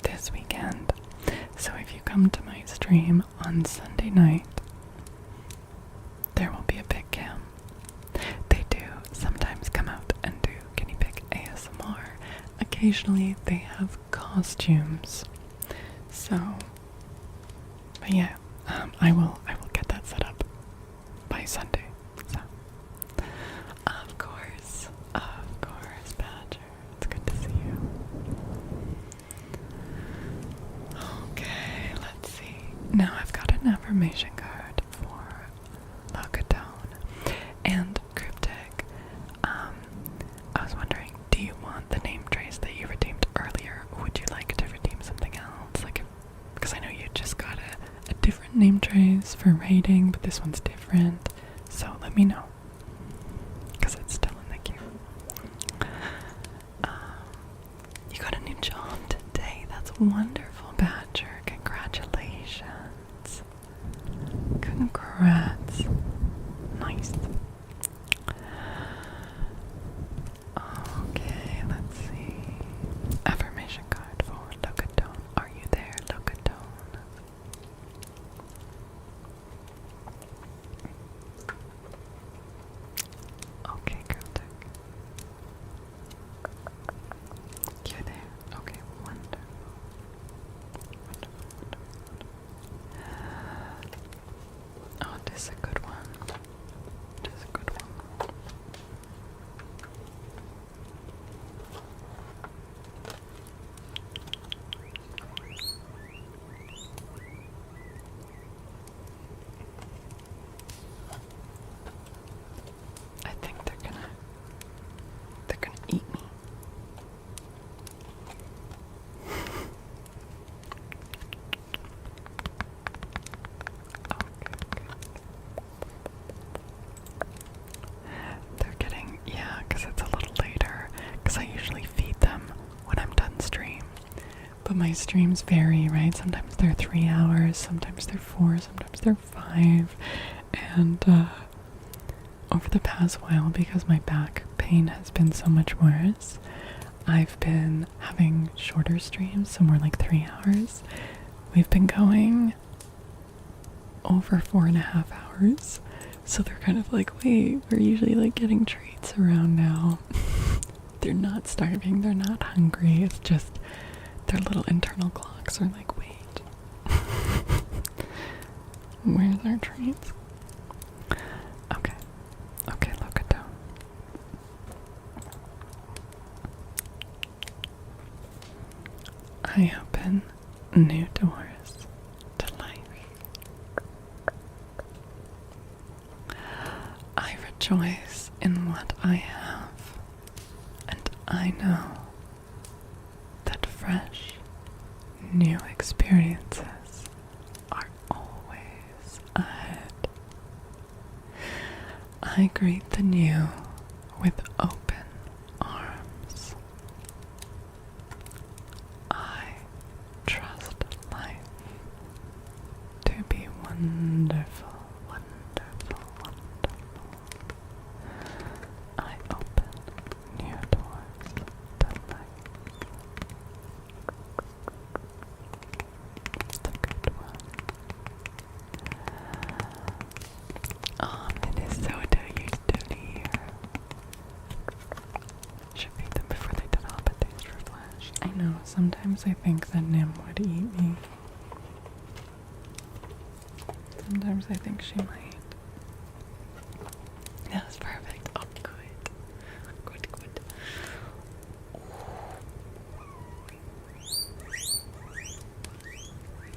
this weekend. So if you come to my stream on Sunday night, there will be a big cam. They do sometimes come out and do guinea pig ASMR. Occasionally they have costumes. So, but yeah, I will get that set up by Sunday. So, of course, Badger. It's good to see you. Okay, let's see. Now I've got an affirmation card for Locatone and Cryptic. I was wondering, do you want the name trace that you redeemed earlier, or would you like to redeem something else? Because I know you just got a different name trace for rating, but this one's different. So let me know, because it's still in the queue. You got a new job today. That's Wonderful, Badger. Congratulations. Congrats. Nice. Okay, let's see. Affirmation card for Locaton. Are you there, Locaton? Okay, Cryptic. You're there. Okay, wonderful. Oh, this is a good one. This is a good one. I think they're gonna eat me. They're getting, yeah, because it's a little later, because I usually feed them when I'm done stream. But my streams vary, right? Sometimes they're 3 hours, sometimes they're 4, sometimes they're 5. And over the past while, because my back pain has been so much worse, I've been having shorter streams, so more like 3 hours. We've been going over 4.5 hours. So they're kind of like, wait, we're usually like getting treats around now. They're not starving, they're not hungry, it's just their little internal clocks are like, wait. Where's our treats? Okay. Okay, look it down. I open new doors to life. I rejoice in what I have, and I know that fresh, new experiences are always ahead. I greet the new with open arms. I trust life to be wonderful, wonderful, wonderful. I open new doors to life. The good one. Minnesota, you're still here. Should feed them before they develop a taste for flesh. I know, sometimes I think that Nim would eat me. Sometimes I think she might. That was perfect. Oh, good. Good, good.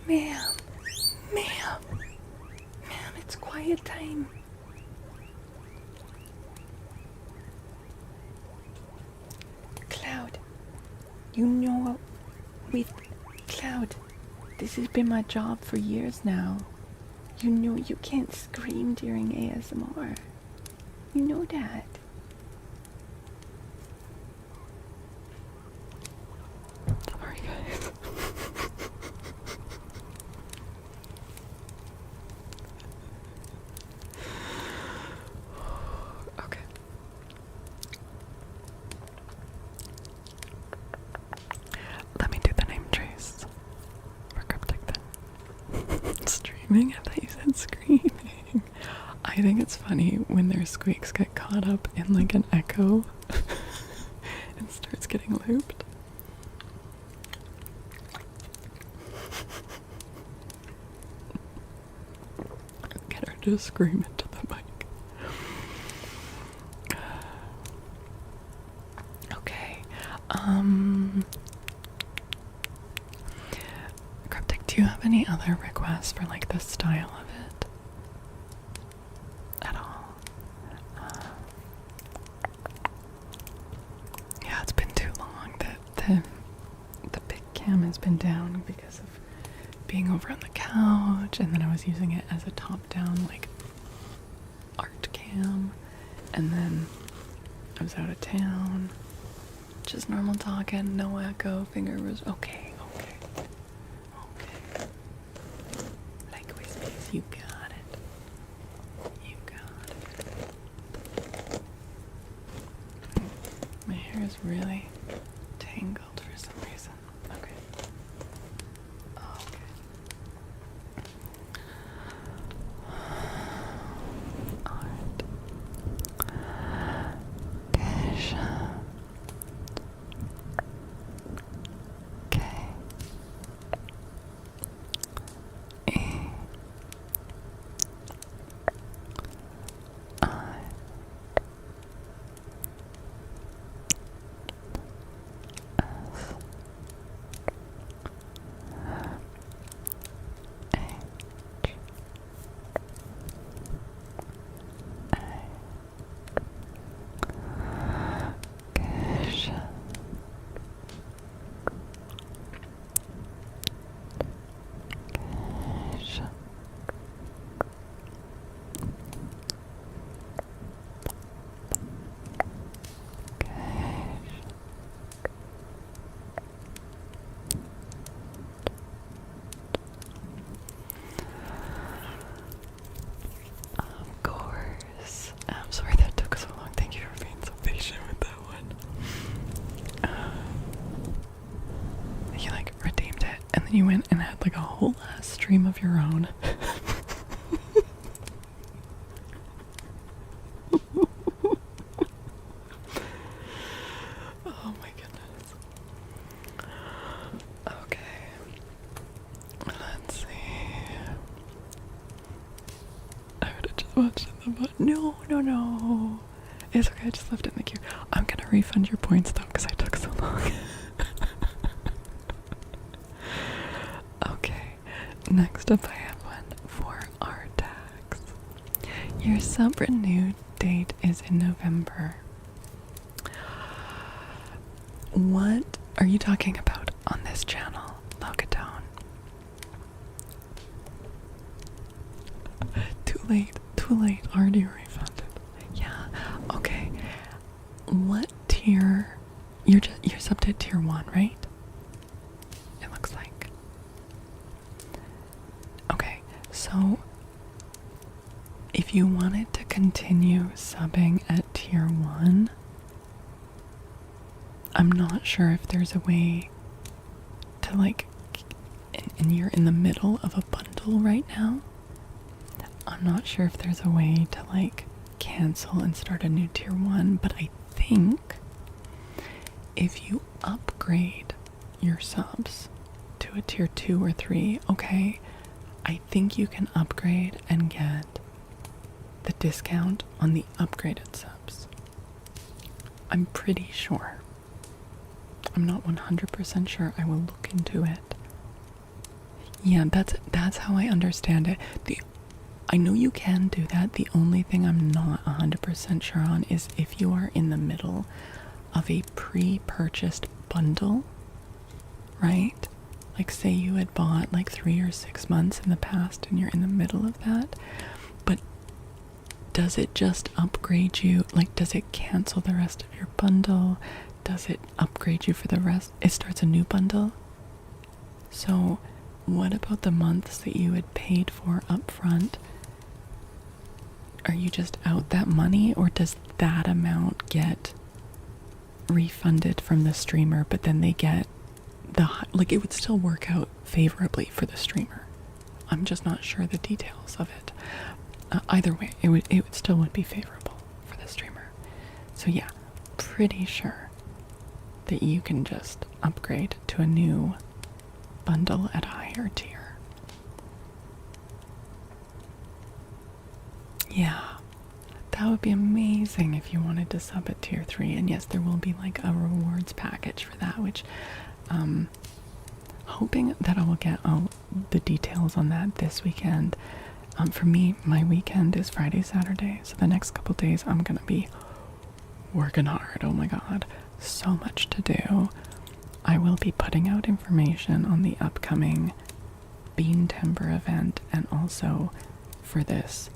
Ma'am. Ma'am. Ma'am, it's quiet time. Cloud. You know, with Cloud, this has been my job for years now. You know you can't scream during ASMR. You know that. Sorry, guys. Okay. Let me do the name trace for Cryptic then. Streaming? I thought you said screaming. I think it's funny when their squeaks get caught up in like an echo and starts getting looped. Get her to scream into the mic. Okay. Cryptic, do you have any other requests for like the style of it? At all? Yeah, it's been too long that the big cam has been down because of being over on the couch, and then I was using it as a top-down like art cam, and then I was out of town. Just normal talking, no echo, finger was okay. angled for some reason. Okay. Okay. Alright. Fish. K. E. I. Cash. Cash. Cash. Of course. I'm sorry that took so long. Thank you for being so patient with that one. You like redeemed it, and then you went and had like a whole ass stream of your own. Oh my goodness. Okay. Let's see. I would have just watched the button. No, no, no. It's okay, I just left it in the queue. I'm gonna refund your points though, because I took so long. Okay. Next up I have one for our tags. Your sub renewed date is in November. What are you talking about on this channel, Logatone? Too late, already refunded. Yeah, okay. What tier? You're subbed at tier 1, right? It looks like. Okay, so if you wanted to continue subbing at tier 1, I'm not sure if there's a way to like, and you're in the middle of a bundle right now. I'm not sure if there's a way to like cancel and start a new tier 1, but I think if you upgrade your subs to a tier 2 or 3, okay, I think you can upgrade and get the discount on the upgraded subs. I'm pretty sure. I'm not 100% sure. I will look into it. Yeah, that's how I understand it. I know you can do that. The only thing I'm not 100% sure on is if you are in the middle of a pre-purchased bundle, right? Like say you had bought like 3 or 6 months in the past and you're in the middle of that, but does it just upgrade you? Like does it cancel the rest of your bundle? Does it upgrade you for the rest? It starts a new bundle? So what about the months that you had paid for upfront? Are you just out that money, or does that amount get refunded from the streamer, but then they get like it would still work out favorably for the streamer? I'm just not sure the details of it. Either way, it would still be favorable for the streamer. So yeah, pretty sure that you can just upgrade to a new bundle at a higher tier. Yeah, that would be amazing if you wanted to sub at tier 3. And yes, there will be like a rewards package for that, which hoping that I will get the details on that this weekend. For me, my weekend is Friday, Saturday, so the next couple days I'm gonna be working hard. Oh my god, so much to do. I will be putting out information on the upcoming Bean Timber event and also for this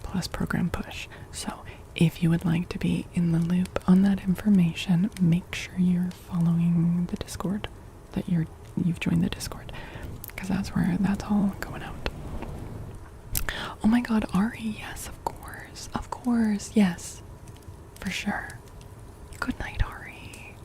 Plus program push. So if you would like to be in the loop on that information, make sure you're following the Discord, that you've joined the Discord, because that's where that's all going out. Oh my god, Ari, yes, of course, yes, for sure. Good night, Ari.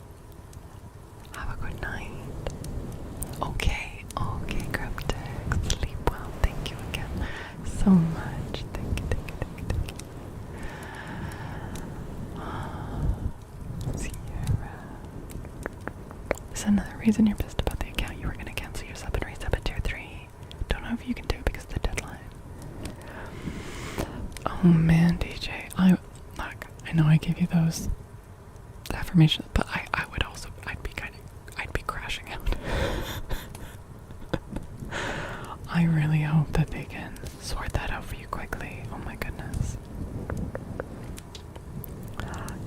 Listen, the reason you're pissed about the account, you were gonna cancel your sub and resub at tier 3. Don't know if you can do it because of the deadline. Oh man, DJ, I know I gave you those affirmations, but I would also, I'd be crashing out. I really hope that they can sort that out for you quickly. Oh my goodness.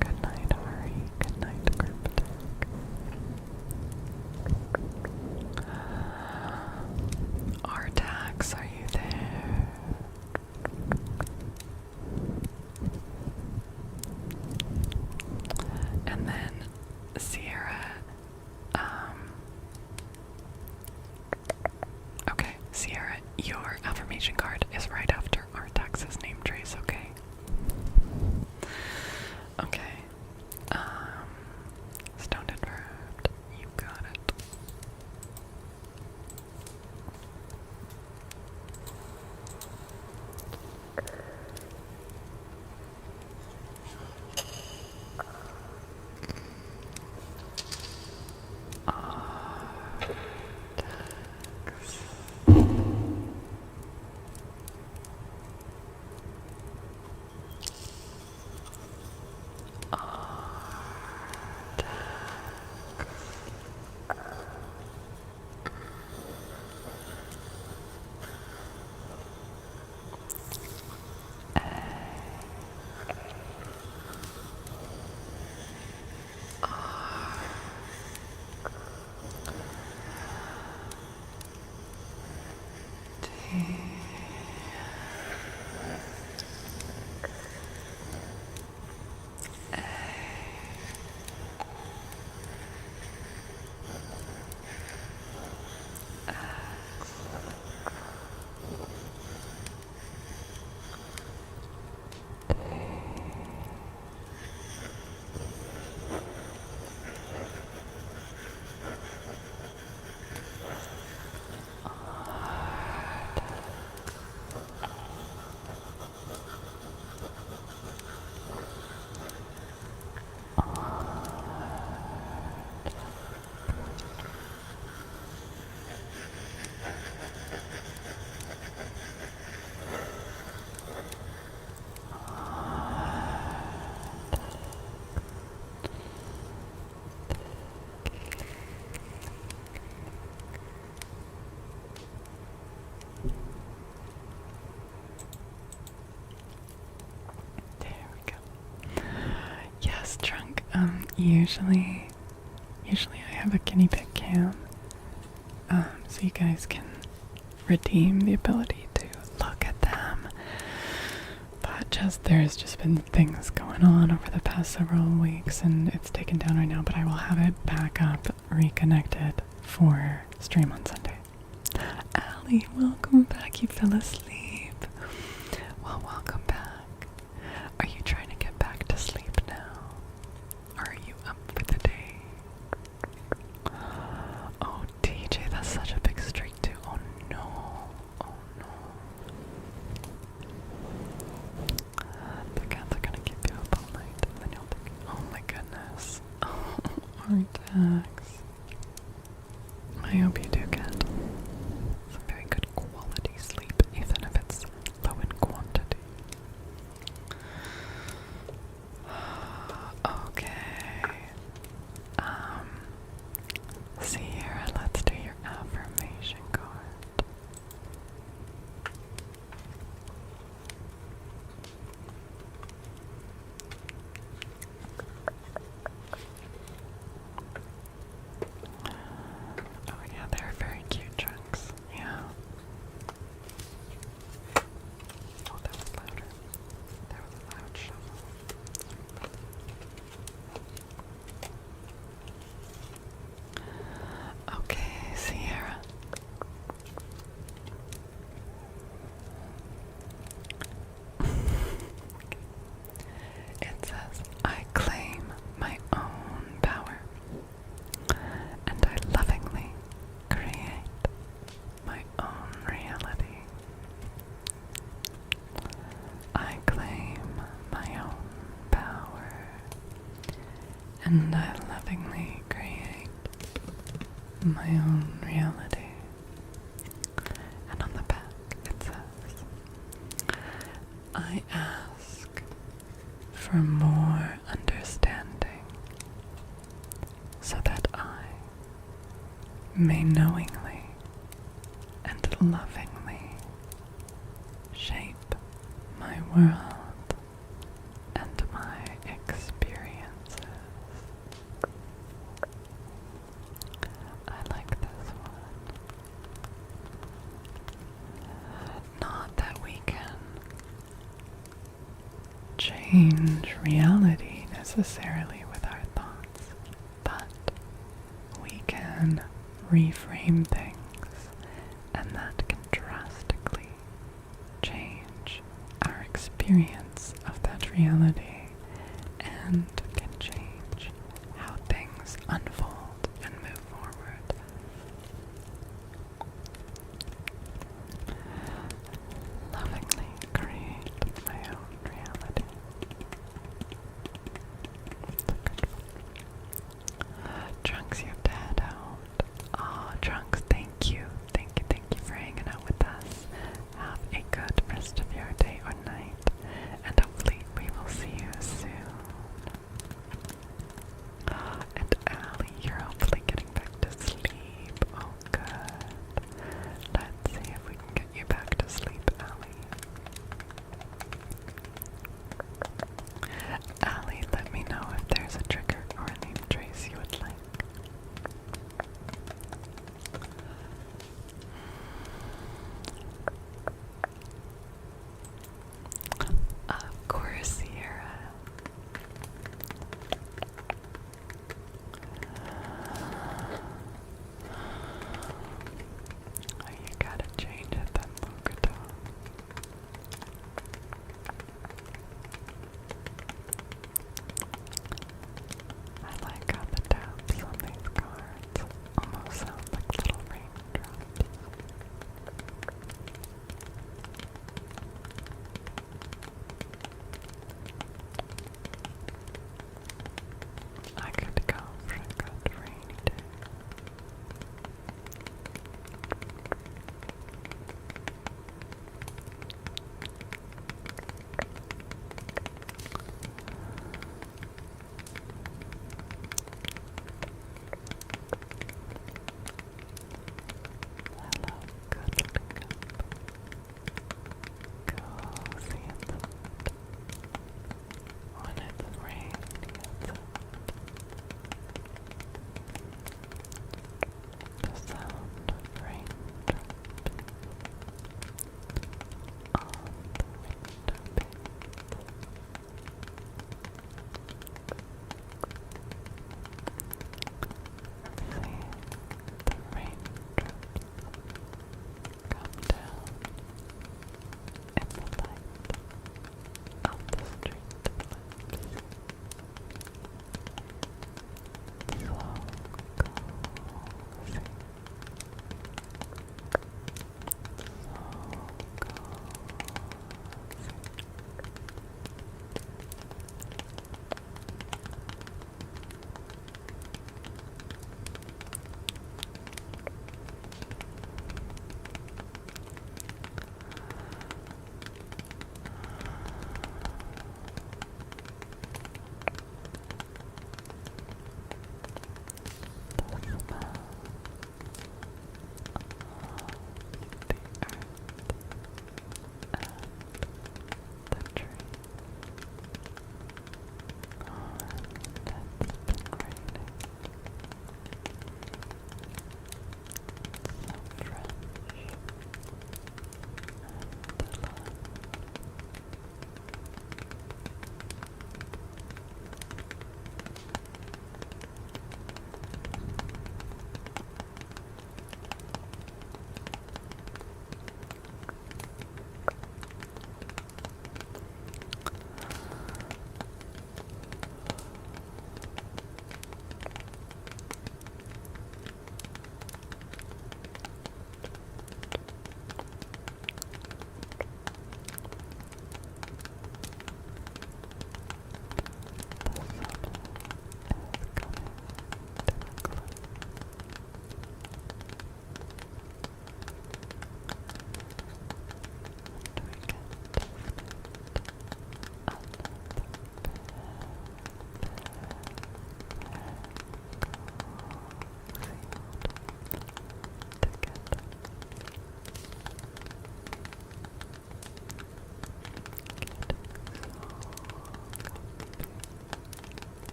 Good night, Ari. Good night, Cryptic. Artax, are you there? And then Sierra, okay, Sierra, your affirmation card is right after Artax's name trace, okay? Okay, stoned and verbed, you got it. Yes, Trunk. Usually I have a guinea pig cam, so you guys can redeem the ability to look at them. But there's just been things going on over the past several weeks, and it's taken down right now. But I will have it back up, reconnected for stream on Sunday. Allie, welcome back. You fell asleep. Well, welcome back. Are you trying to get back to sleep now? Or are you up for the day? Oh, DJ, that's such a big streak too. Oh no. Oh no. The cats are gonna keep you up all night, and then you'll think, oh my goodness. Oh, Artax. I hope you do get some very good quality sleep, even if it's low in quantity. Okay. Sierra, let's do your affirmation card. Oh yeah, they're very cute trunks. Yeah. Oh, that was louder. That was a loud shuffle. Okay, Sierra. It says, I claim my own power, and I lovingly create my own reality. I claim my own power, and I lovingly create my own reality. And on the back it says, I ask for more understanding so that I may knowingly and lovingly shape my world and my experiences. I like this one. Not that we can change reality necessarily with our thoughts, but we can reframe things, and that can drastically change our experience of that reality and can change how things unfold and move forward. Lovingly create my own reality. Trunks, you have to head out. Oh, Trunks, thank you. Thank you for hanging out with us. Have a good rest of your day or night, and hopefully we will see you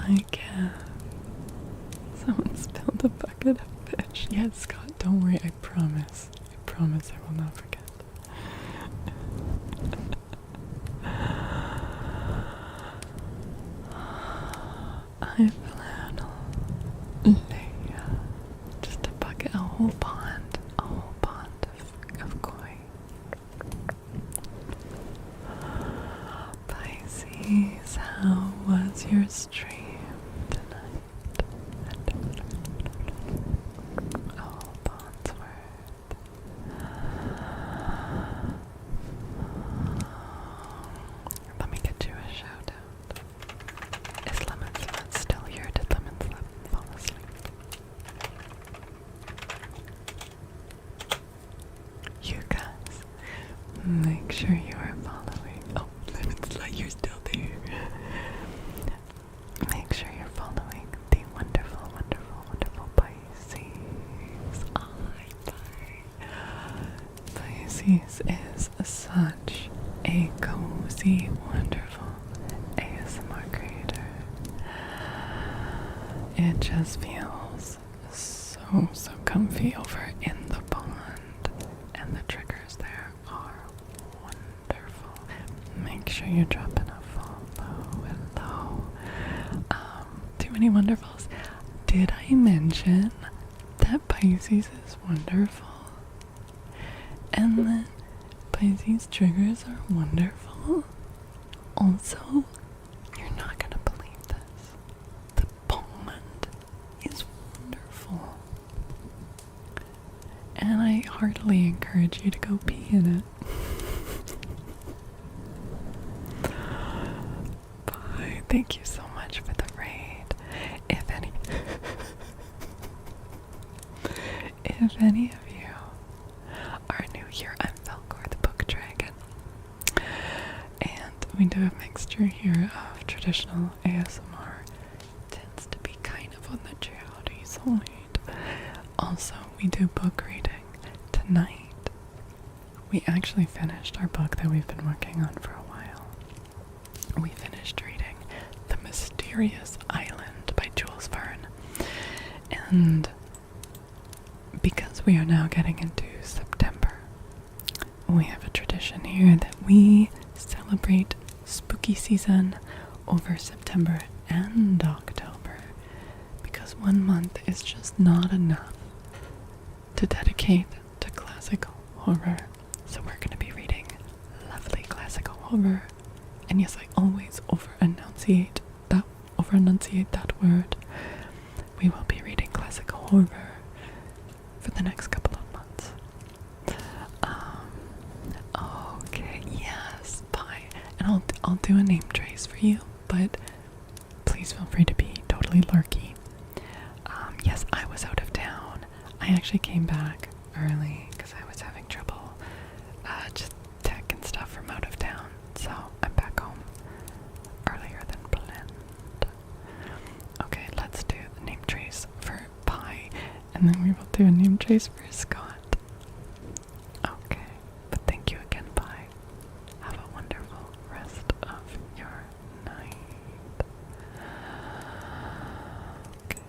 Hi, Kev. Someone spilled a bucket of fish. Yes, Scott, don't worry. I promise. I promise I will not forget. Hi, flannel. Leia. Just a bucket, a whole pond of koi. Pisces, how was your stream tonight? Oh, Bondsworth. Let me get you a shout out. Is Lemon Slut still here? Did Lemon Slut fall asleep? You guys, make sure you are following. Oh, Lemon Slut, you're still there. Make sure you're following the wonderful, wonderful, wonderful Pisces. Pisces is such a cozy, wonderful ASMR creator. It just feels so comfy over in the pond, and the triggers there are wonderful. Make sure you drop in a follow. Hello. Too many wonderfuls. Did I mention that Pisces is wonderful? And that Pisces triggers are wonderful? Also, you're not gonna believe this. The pond is wonderful. And I heartily encourage you to go pee in it. Bye. Thank you so much for the raid. If any of you are new here, I'm Faolkor, the book dragon. And we do a mixture here of traditional ASMR. Tends to be kind of on the charity side. Also, we do book reading. Tonight, we actually finished our book that we've been working on for a while. We finished reading The Mysterious Island by Jules Verne. And because we are now getting into September, we have a tradition here that we celebrate spooky season over September and October, because 1 month is just not enough to dedicate to classical horror. So we're going to be reading lovely classical horror. And yes, I always over-enunciate that word. We will be reading classical horror for the next couple of months. Okay, yes, bye. And I'll do a name trace for you, but please feel free to be totally lurky. Yes, I was out of town. I actually came back early because I was having trouble just tech and stuff from out of town. So I'm back home earlier than planned. Okay, let's do the name trace for Pi, and then we will do a name trace for Scott. Okay, but thank you again, Pi. Have a wonderful rest of your night. Okay.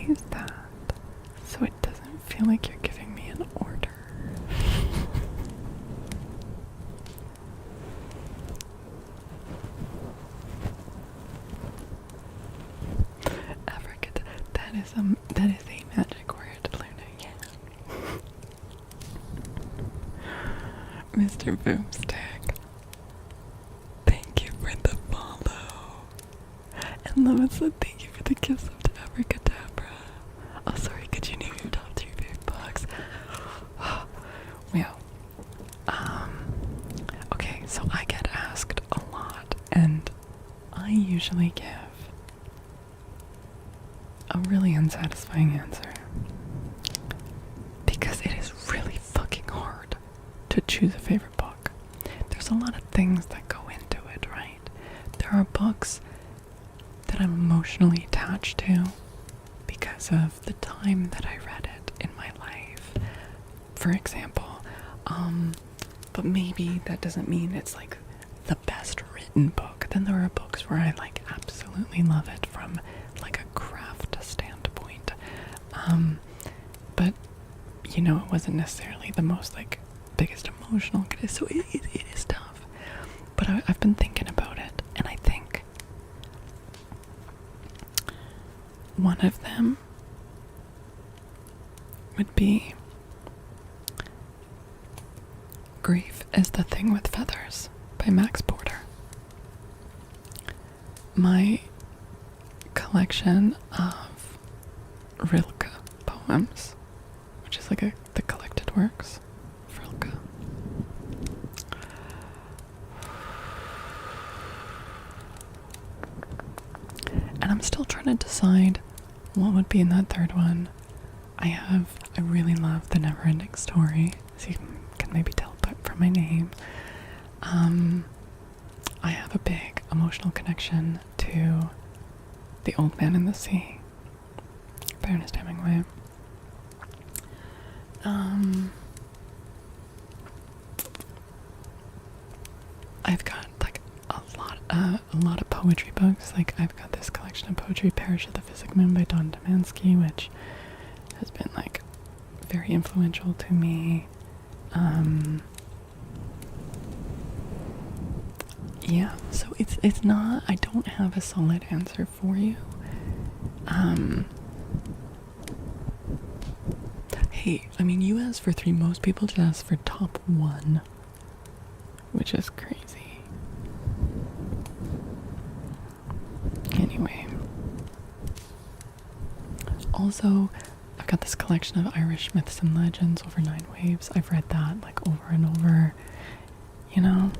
phrase that so it doesn't feel like you're giving me an order. Africa, that is a magic word, Luna. Yeah. Mr. Boomstick, thank you for the follow. And Lois said thank you for the gifts of Abracadabra. Oh, sorry, could you name your top 3 favorite books? Well, okay, so I get asked a lot, and I usually give a really unsatisfying answer. Because it is really fucking hard to choose a favorite book. There's a lot of things that go into it, right? There are books that I'm emotionally attached to because of the time that I read it in my life, for example. But maybe that doesn't mean it's like the best written book. Then there are books where I like absolutely love it from like a craft standpoint. But you know, it wasn't necessarily the most like biggest emotional, so it is tough. But I've been thinking about it, and I think one of them would be Grief is the Thing with Feathers by Max Porter. My collection of Rilke poems, which is like the collected works of Rilke. And I'm still trying to decide what would be in that third one. I really love The Neverending Story, as you can maybe tell from my name. I have a big emotional connection to The Old Man and the Sea by Ernest Hemingway. I've got like a lot of poetry books. Like I've got this collection of poetry, Parish of the Physic Moon by Don Damansky, which has been like very influential to me. Yeah, so it's not, I don't have a solid answer for you. Hey, I mean, you asked for 3, most people just ask for top 1, which is crazy. Anyway. Also, I've got this collection of Irish myths and legends over 9 waves. I've read that like over and over. You know,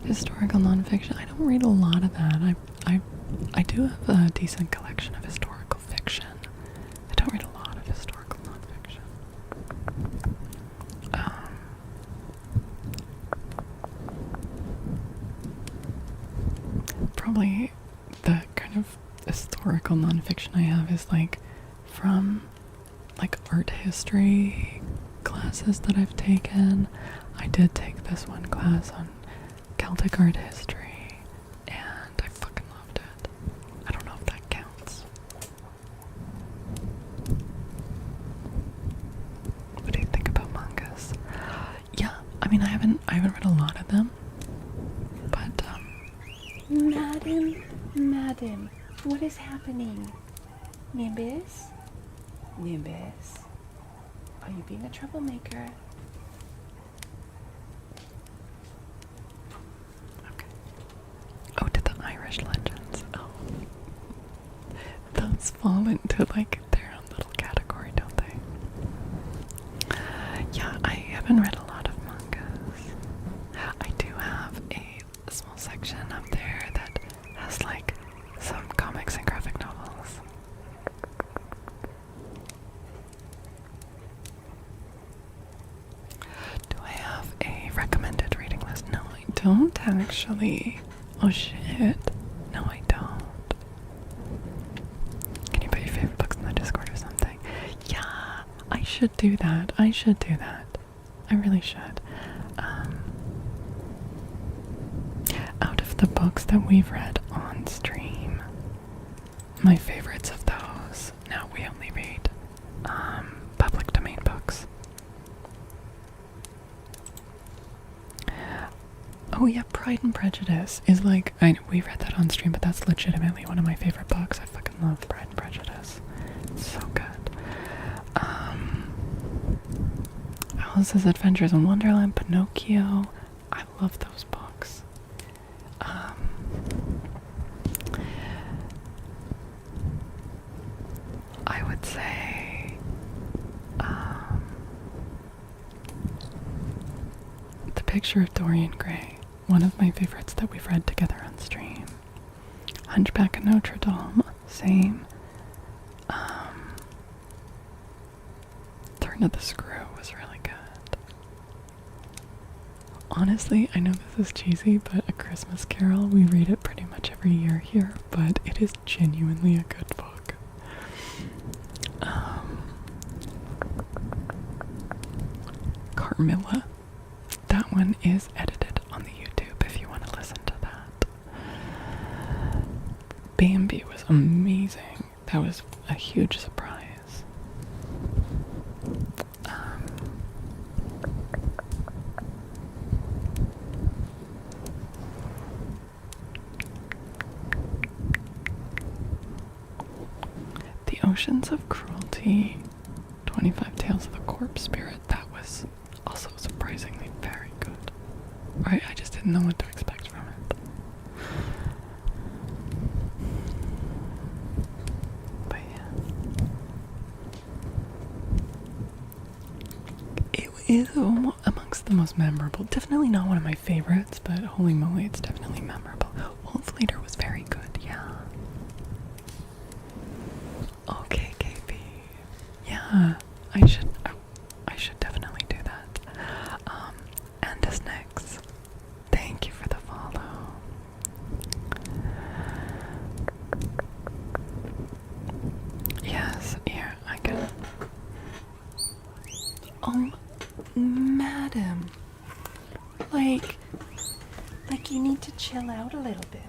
historical nonfiction. I don't read a lot of that. I do have a decent collection of historical fiction. I don't read a lot of historical nonfiction. Probably the kind of historical nonfiction I have is like from like art history classes that I've taken. I did take this one class on Celtic art history, and I fucking loved it. I don't know if that counts. What do you think about mangas? Yeah, I mean, I haven't read a lot of them, but Madam, what is happening? Nimbus? Are you being a troublemaker? oh, to the Irish legends. Oh, those fall into like their own little category, don't they? Yeah, I haven't read a lot of mangas. I do have a small section up there that has like some comics and graphic novels. Do I have a recommended reading list? No, I don't actually. Oh shit. No, I don't. Can you put your favorite books in the Discord or something? Yeah, I should do that. I really should. Out of the books that we've read on stream, my favorites of those, now we only Oh yeah, Pride and Prejudice is like, we read that on stream, but that's legitimately one of my favorite books. I fucking love Pride and Prejudice. It's so good. Alice's Adventures in Wonderland, Pinocchio. I love those books. I would say The Picture of Dorian Gray, one of my favorites that we've read together on stream. Hunchback of Notre Dame, same. Turn of the Screw was really good. Honestly, I know this is cheesy, but A Christmas Carol, we read it pretty much every year here, but it is genuinely a good book. Carmilla. That one is edited on the YouTube if you want to listen to that. Bambi was amazing. That was a huge surprise. The Oceans of Cruelty, 25 Tales of the Corpse Spirit, that was also surprisingly very good. I just didn't know what to expect from it. But yeah. It is amongst the most memorable. Definitely not one of my favorites, but holy moly, it's definitely memorable. Wolf Leader was very good, yeah. Okay, KB. Yeah, I should definitely do that. And this next. Thank you for the follow. Yes, here, I can. Oh, madam. Like you need to chill out a little bit.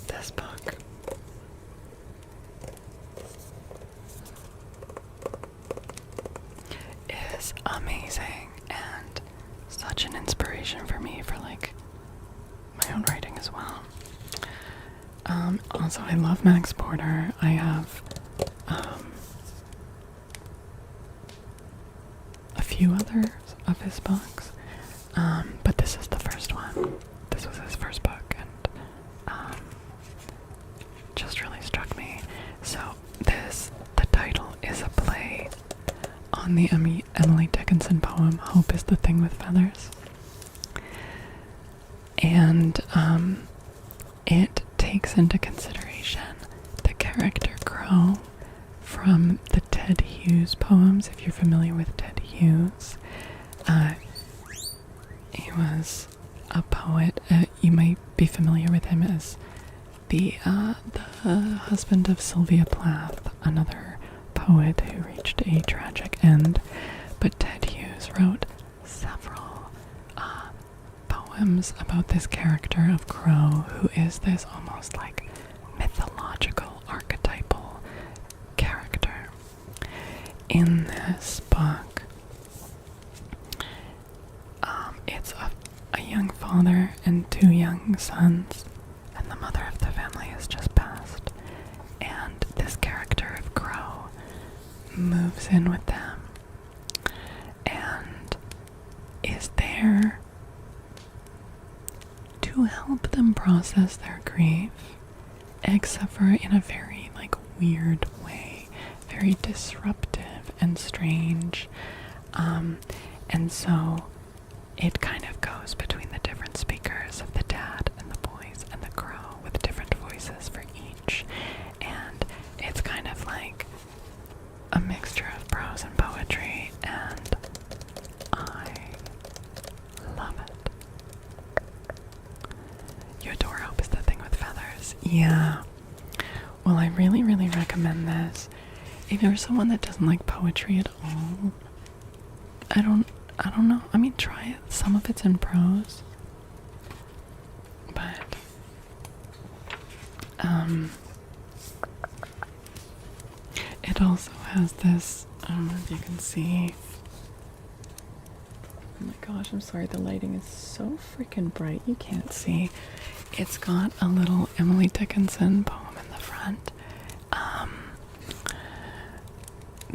This book is amazing and such an inspiration for me for like my own writing as well. Also, I love Max Porter. I have a few others of his books, but this is the first one. This was his first book, and just really struck me. So the title is a play on the Emily Dickinson poem Hope is the Thing with Feathers, and it takes into consideration the character Crow from the Ted Hughes poems. If you're familiar with Ted Hughes, he was a poet. You might be familiar with him as the husband of Sylvia Plath, another poet who reached a tragic end. But Ted Hughes wrote several poems about this character of Crow, who is this almost like mythological, archetypal character. In this book, it's a young father and two young sons, and the mother of the family has just passed. And this character of Crow moves in with them and is there to help them process their grief, except for in a very like weird way, very disruptive and strange. And so it kind of goes between the different speakers of the dad and the boys and the Crow with different voices for each. And it's kind of like a mixture of prose and poetry, and I love it. You adore Hope is the Thing with Feathers. Yeah. Well, I really, really recommend this. If you're someone that doesn't like poetry at all, I don't know. I mean, try it. Some of it's in prose. But, it also has this, I don't know if you can see. Oh my gosh, I'm sorry, the lighting is so freaking bright you can't see. It's got a little Emily Dickinson poem in the front,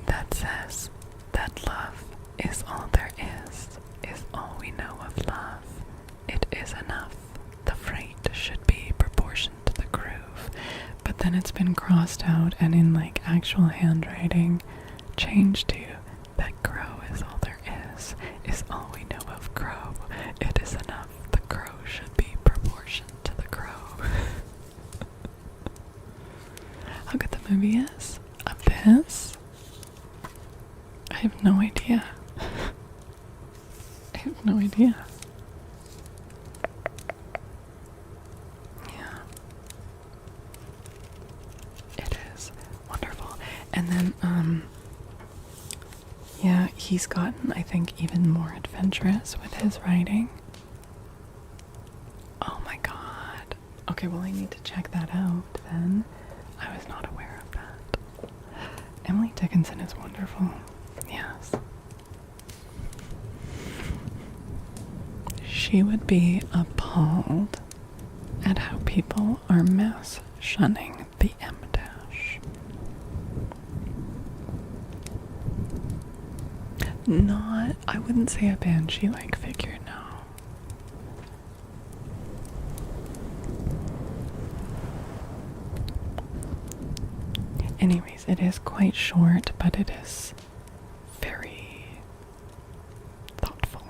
that says that love is all there is all we know of love. It is enough. The freight should be proportioned to the groove. But then it's been crossed out and in like actual handwriting changed to that grow is all there is all we know of grow. It is enough. The grow should be proportioned to the grow. How good the movie is? Of this? I have no idea. I have no idea. Yeah. It is wonderful. And then, yeah, he's gotten, I think, even more adventurous with his writing. Oh my god. Okay, well, I need to check that out then. I was not aware of that. Emily Dickinson is wonderful. Yes. She would be appalled at how people are mass shunning the M dash. Not, I wouldn't say a banshee-like figure, no. Anyways, it is quite short, but it is very thoughtful.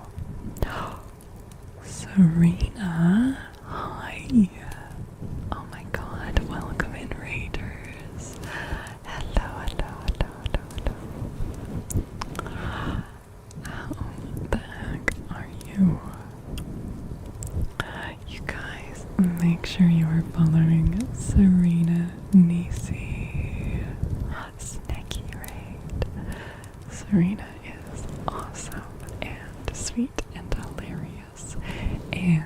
Serena, hi. Oh my god, welcome in, Raiders. Hello, hello, hello, hello, hello. How the heck are you? You guys, make sure you are following Serena Nisi. Snacky Raid. Serena is awesome and sweet and hilarious and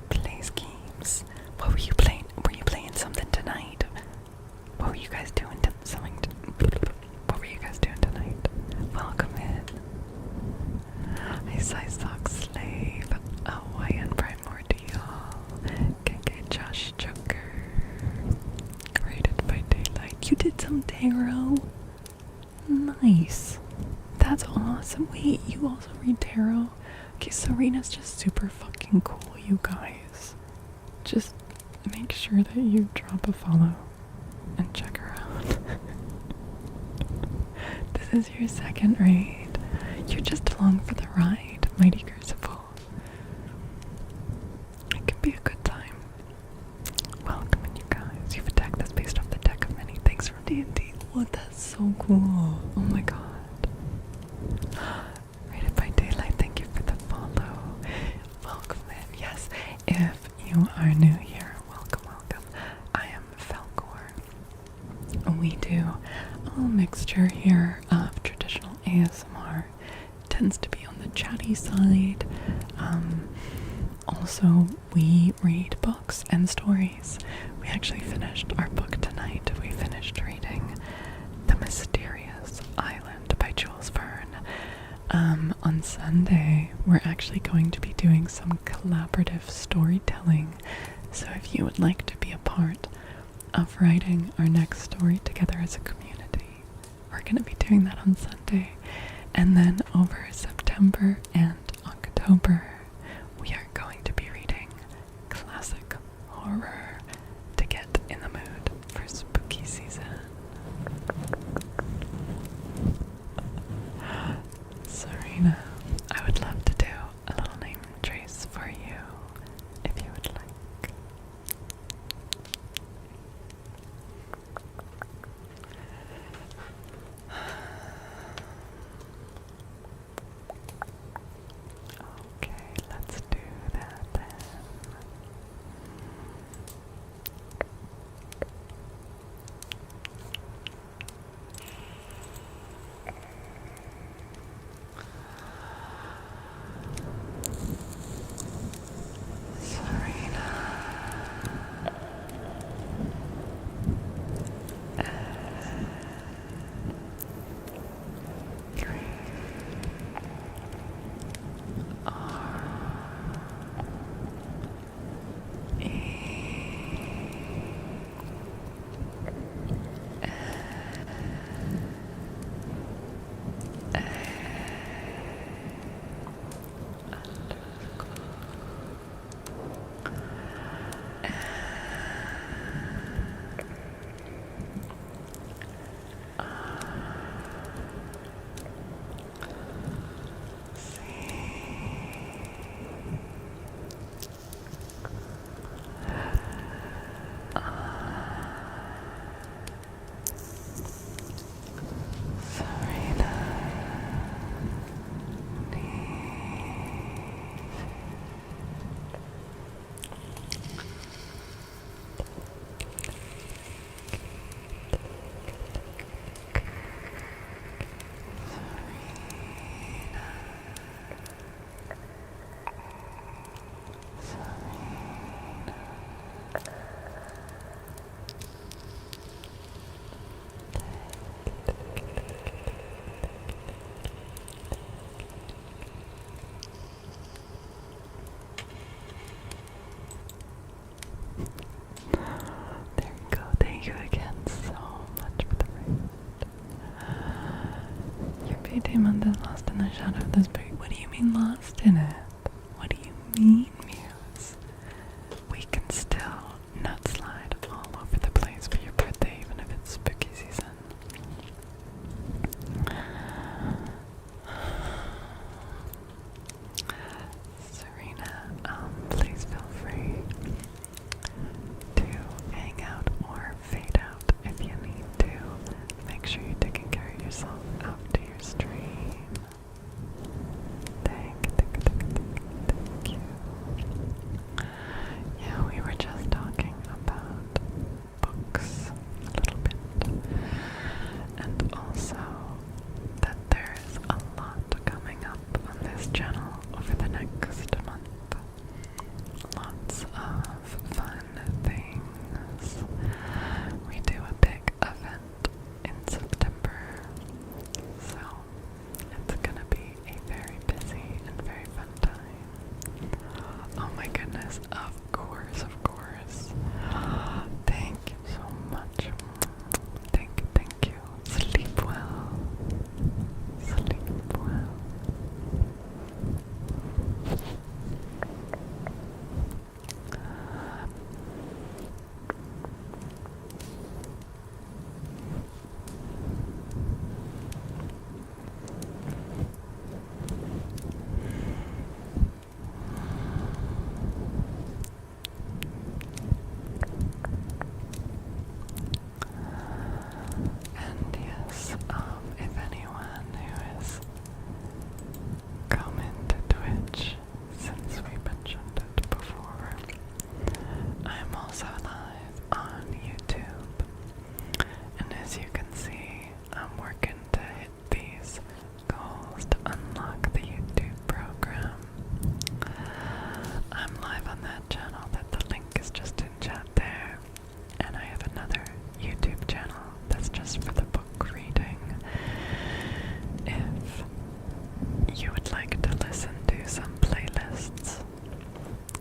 plays games. What were you playing? Were you playing something tonight? What were you guys doing? What were you guys doing tonight? Welcome in. Ice Ice Sock Slave. Hawaiian Primordial. KK Josh Joker. Graded by Daylight. You did some tarot? Nice. That's awesome. Wait, you also read tarot? Okay, Serena's just super fucking cool, you guys. Just make sure that you drop a follow and check her out. This is your second raid. You're just along for the ride, Mighty Crucible. It can be a good time. Welcome in, you guys. You've attacked this based off the deck of many things from D&D. What? That's so cool. Oh my god. Rated by Daylight, thank you for the follow. Welcome in. Yes, if you are new here, welcome, welcome. I am Faolkor. We do a little mixture here of traditional ASMR. Tends to be on the chatty side. Also, we read books and stories. We actually finished our book tonight. We finished reading The Mysterious Island by Jules Verne. On Sunday, we're actually going to be doing some collaborative storytelling. So if you would like to be a part of writing our next story together as a community, we're going to be doing that on Sunday. And then over September and October, we are going to be reading classic horror to get in the mood for spooky season. Serena, I would love to do a little name trace for you if you would like. Okay, let's do that then. books a little bit, and also that there's a lot coming up on this channel over the next month. Lots of fun things. We do a big event in September, so it's gonna be a very busy and very fun time. Oh my goodness, of course, of course. Thank you so much. Thank you. Sleep well. Sleep well. And yes, if anyone who is coming to Twitch, since we mentioned it before, I'm also live on YouTube. And as you can see, I'm working to hit these goals to unlock the YouTube program. I'm live on that channel, the link is just in chat there. And I have another YouTube channel that's just for the book reading. If you would like to listen to some playlists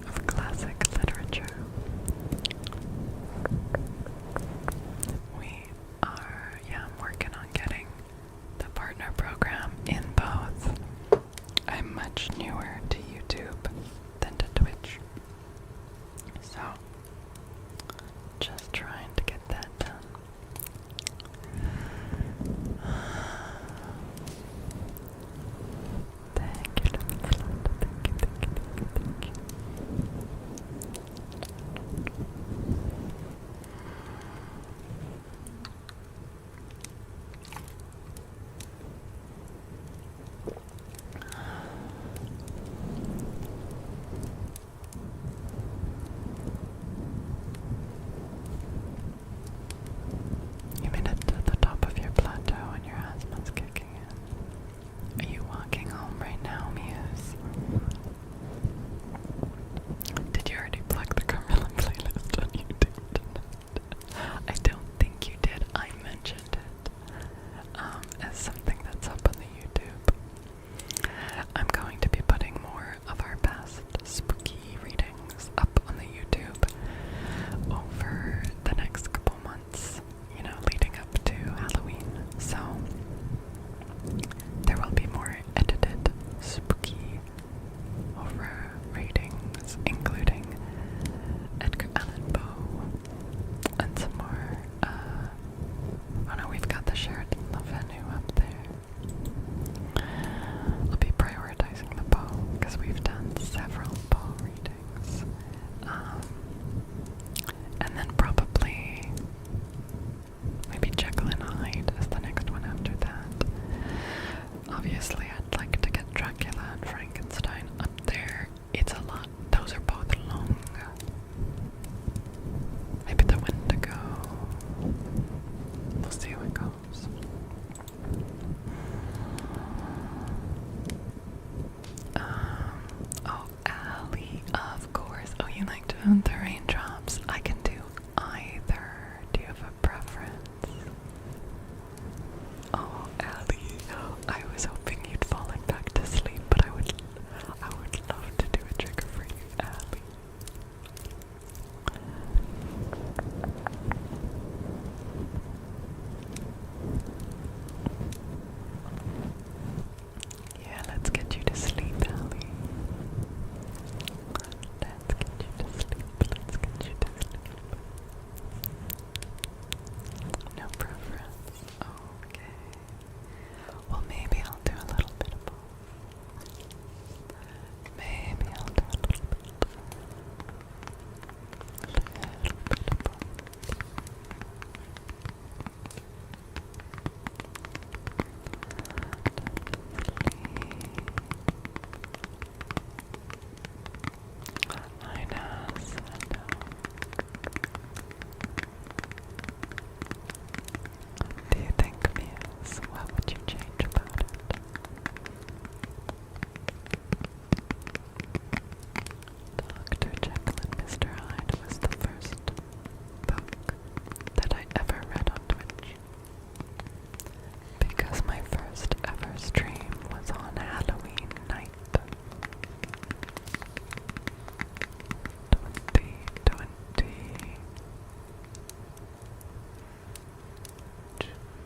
of classic literature, I'm working on getting the partner program in both. I'm much newer to YouTube than to Twitch, so just trying to get that done. Thank you, thank you.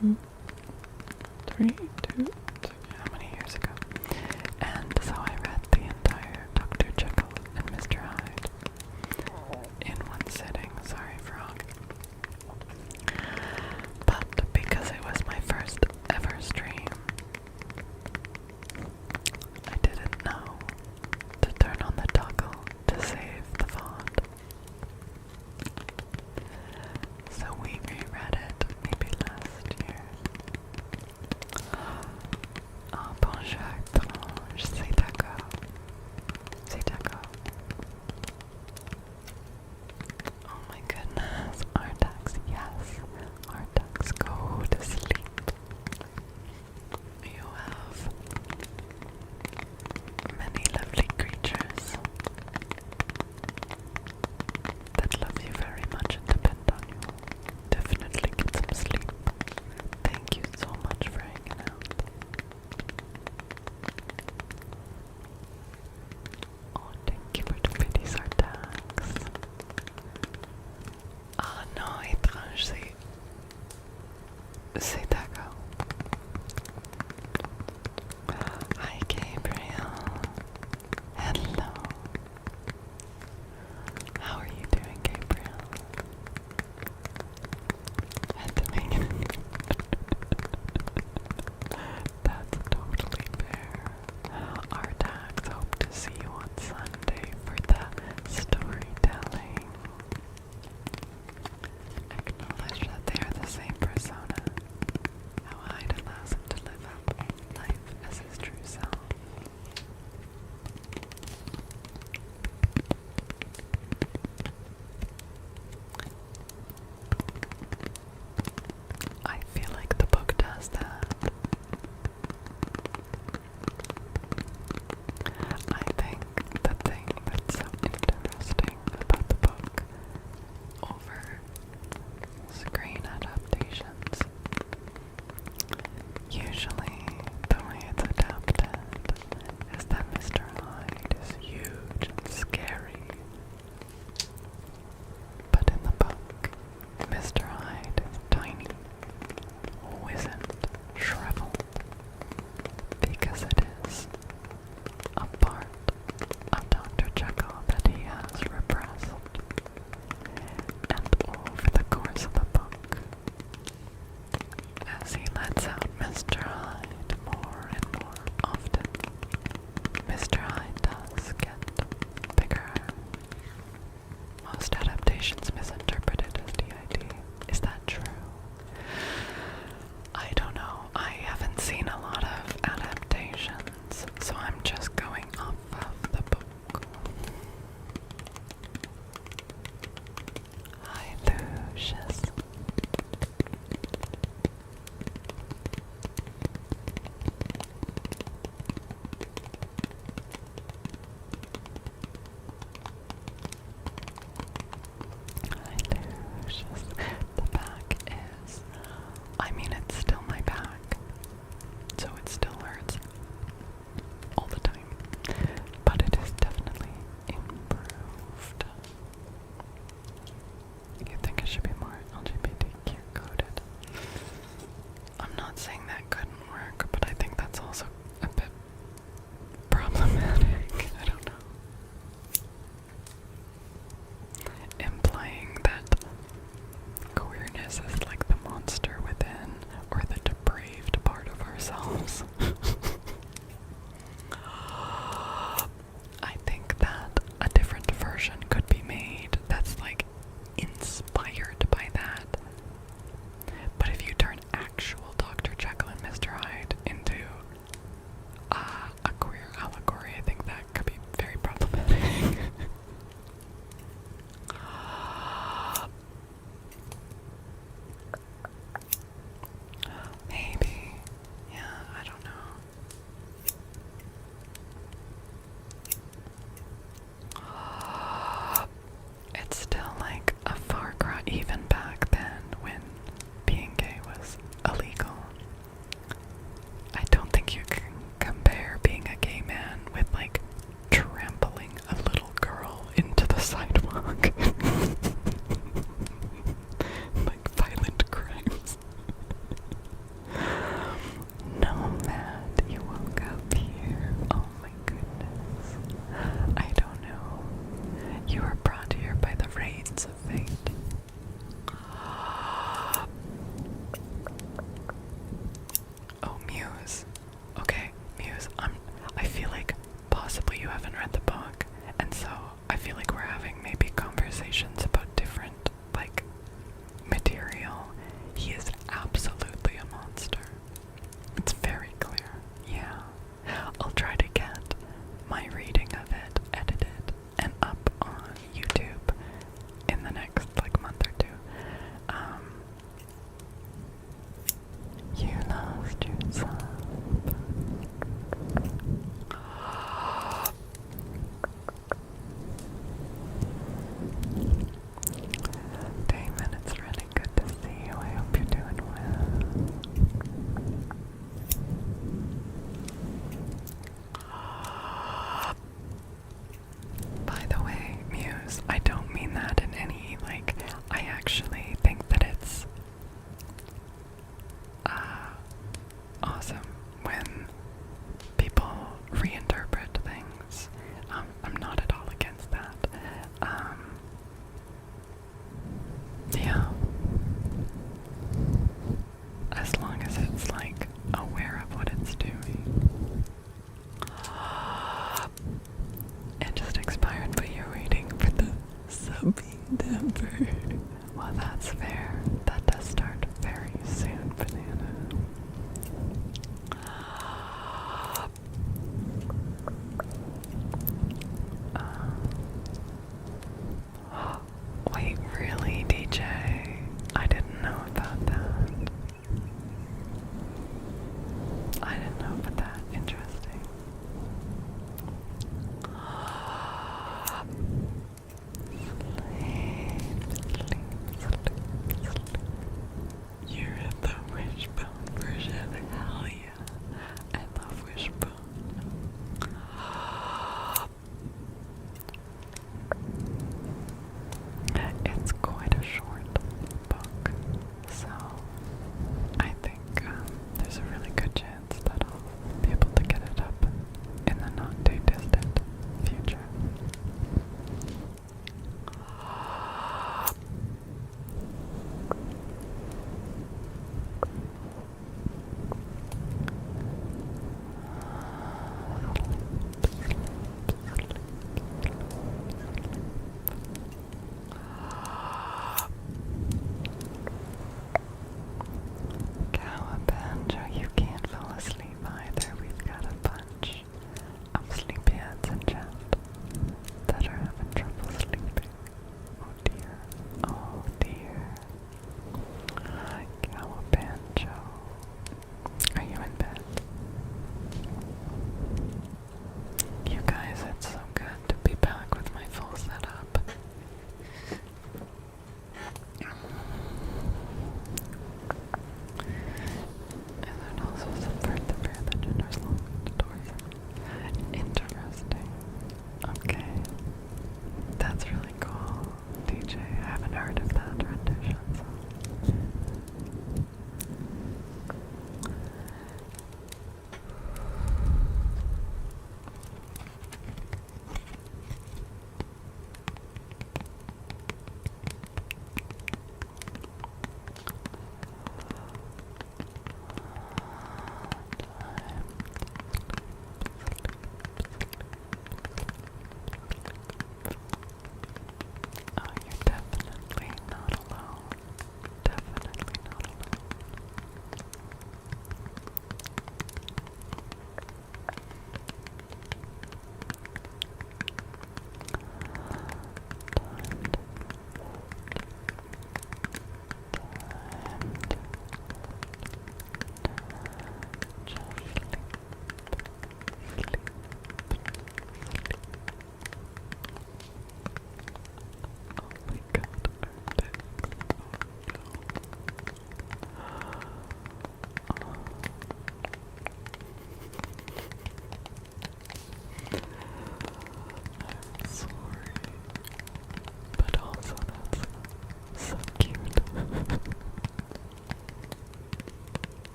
how many years ago? And so I read the entire Dr. Jekyll and Mr. Hyde in one sitting. Sorry, frog. But because it was my first ever stream, I didn't know to turn on the toggle to save the VOD. So we reread it maybe last year. Oh, bonjour, Blanche, c'est d'accord. C'est d'accord. Oh my goodness, Artax, yes. Artax, go to sleep. You have many lovely creatures that love you very much and depend on you. Definitely get some sleep. Thank you so much for hanging out. Oh, thank you for the pretty Artax. Ah non, étrange, c'est d'accord. Hi Gabriel. Hello. How are you doing, Gabriel? Had to make it. That's totally fair. Artax, hope to see you on Sunday for the storytelling. Acknowledge that they are the same persona. How Hyde allows him to live out life as his true self. I feel like the book does that. I think the thing that's so interesting about the book over screen adaptations, usually the way it's adapted is that Mr. Hyde is huge and scary. But in the book, Mr. Hyde is tiny, wizened, shriveled, because it is a part of Dr. Jekyll that he has repressed. And over the course of the book, as he lets out Mr. Hyde more and more often, Mr. Hyde does get bigger. Most adaptations misinterpret it as DID. Is that true? I don't know. I haven't seen a lot of adaptations, so I'm just going off of the book. Hi, Lucius. Hi, Lucius. The back is, I mean, it's still my back, so it still hurts all the time, but it is definitely improved. You think it should be more LGBTQ coded? I'm not saying that couldn't work, but I think that's also a bit problematic. I don't know. Implying that queerness is like the monster within, or the depraved part of ourselves. I think that a different version could be made that's like inspired by that. But if you turn actual Dr. Jekyll and Mr. Hyde into a queer allegory, I think that could be very problematic.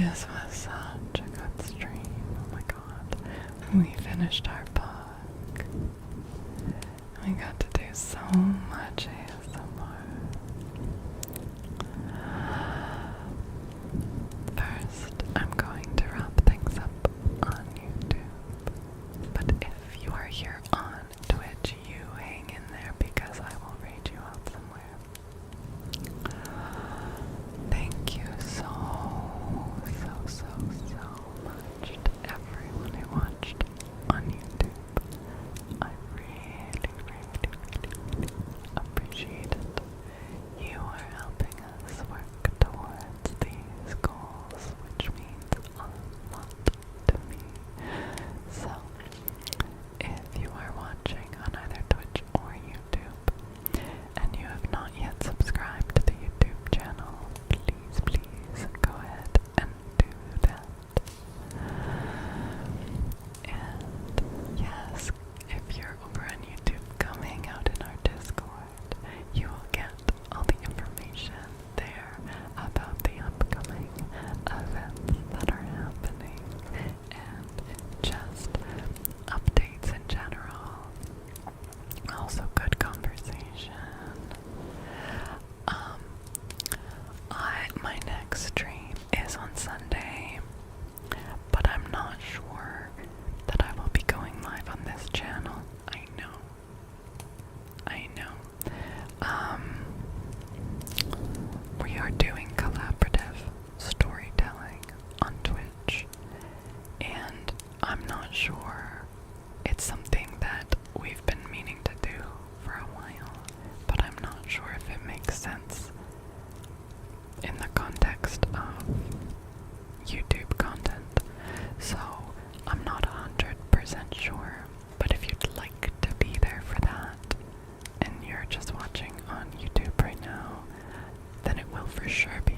This was such a good stream. Oh my god. We finished our book. We got to do so much ASMR. First, I'm going to wrap things up on YouTube. But if you are here on Twitch, you hang in there because I will raid you out somewhere. Thank you so much to everyone who watched on YouTube. I really appreciate it. You are helping us work towards these goals, which means a lot to me. So, if you are watching on either Twitch or YouTube, and you have not yet subscribed to the YouTube channel, please go ahead and do that. And yes, if you're over on YouTube, come hang out in our Discord. You will get all the information there about the upcoming events that are happening and just updates in general. Also good conversation. My next stream is on Sunday, but I'm not sure that I will be going live on this channel. I know. We are doing collaborative storytelling on Twitch, and I'm not sure. It's something that we've been meaning to do for a while, but I'm not sure if it makes sense in the context of YouTube content. So I'm not 100% sure, but if you'd like to be there for that, and you're just watching on YouTube right now, then it will for sure be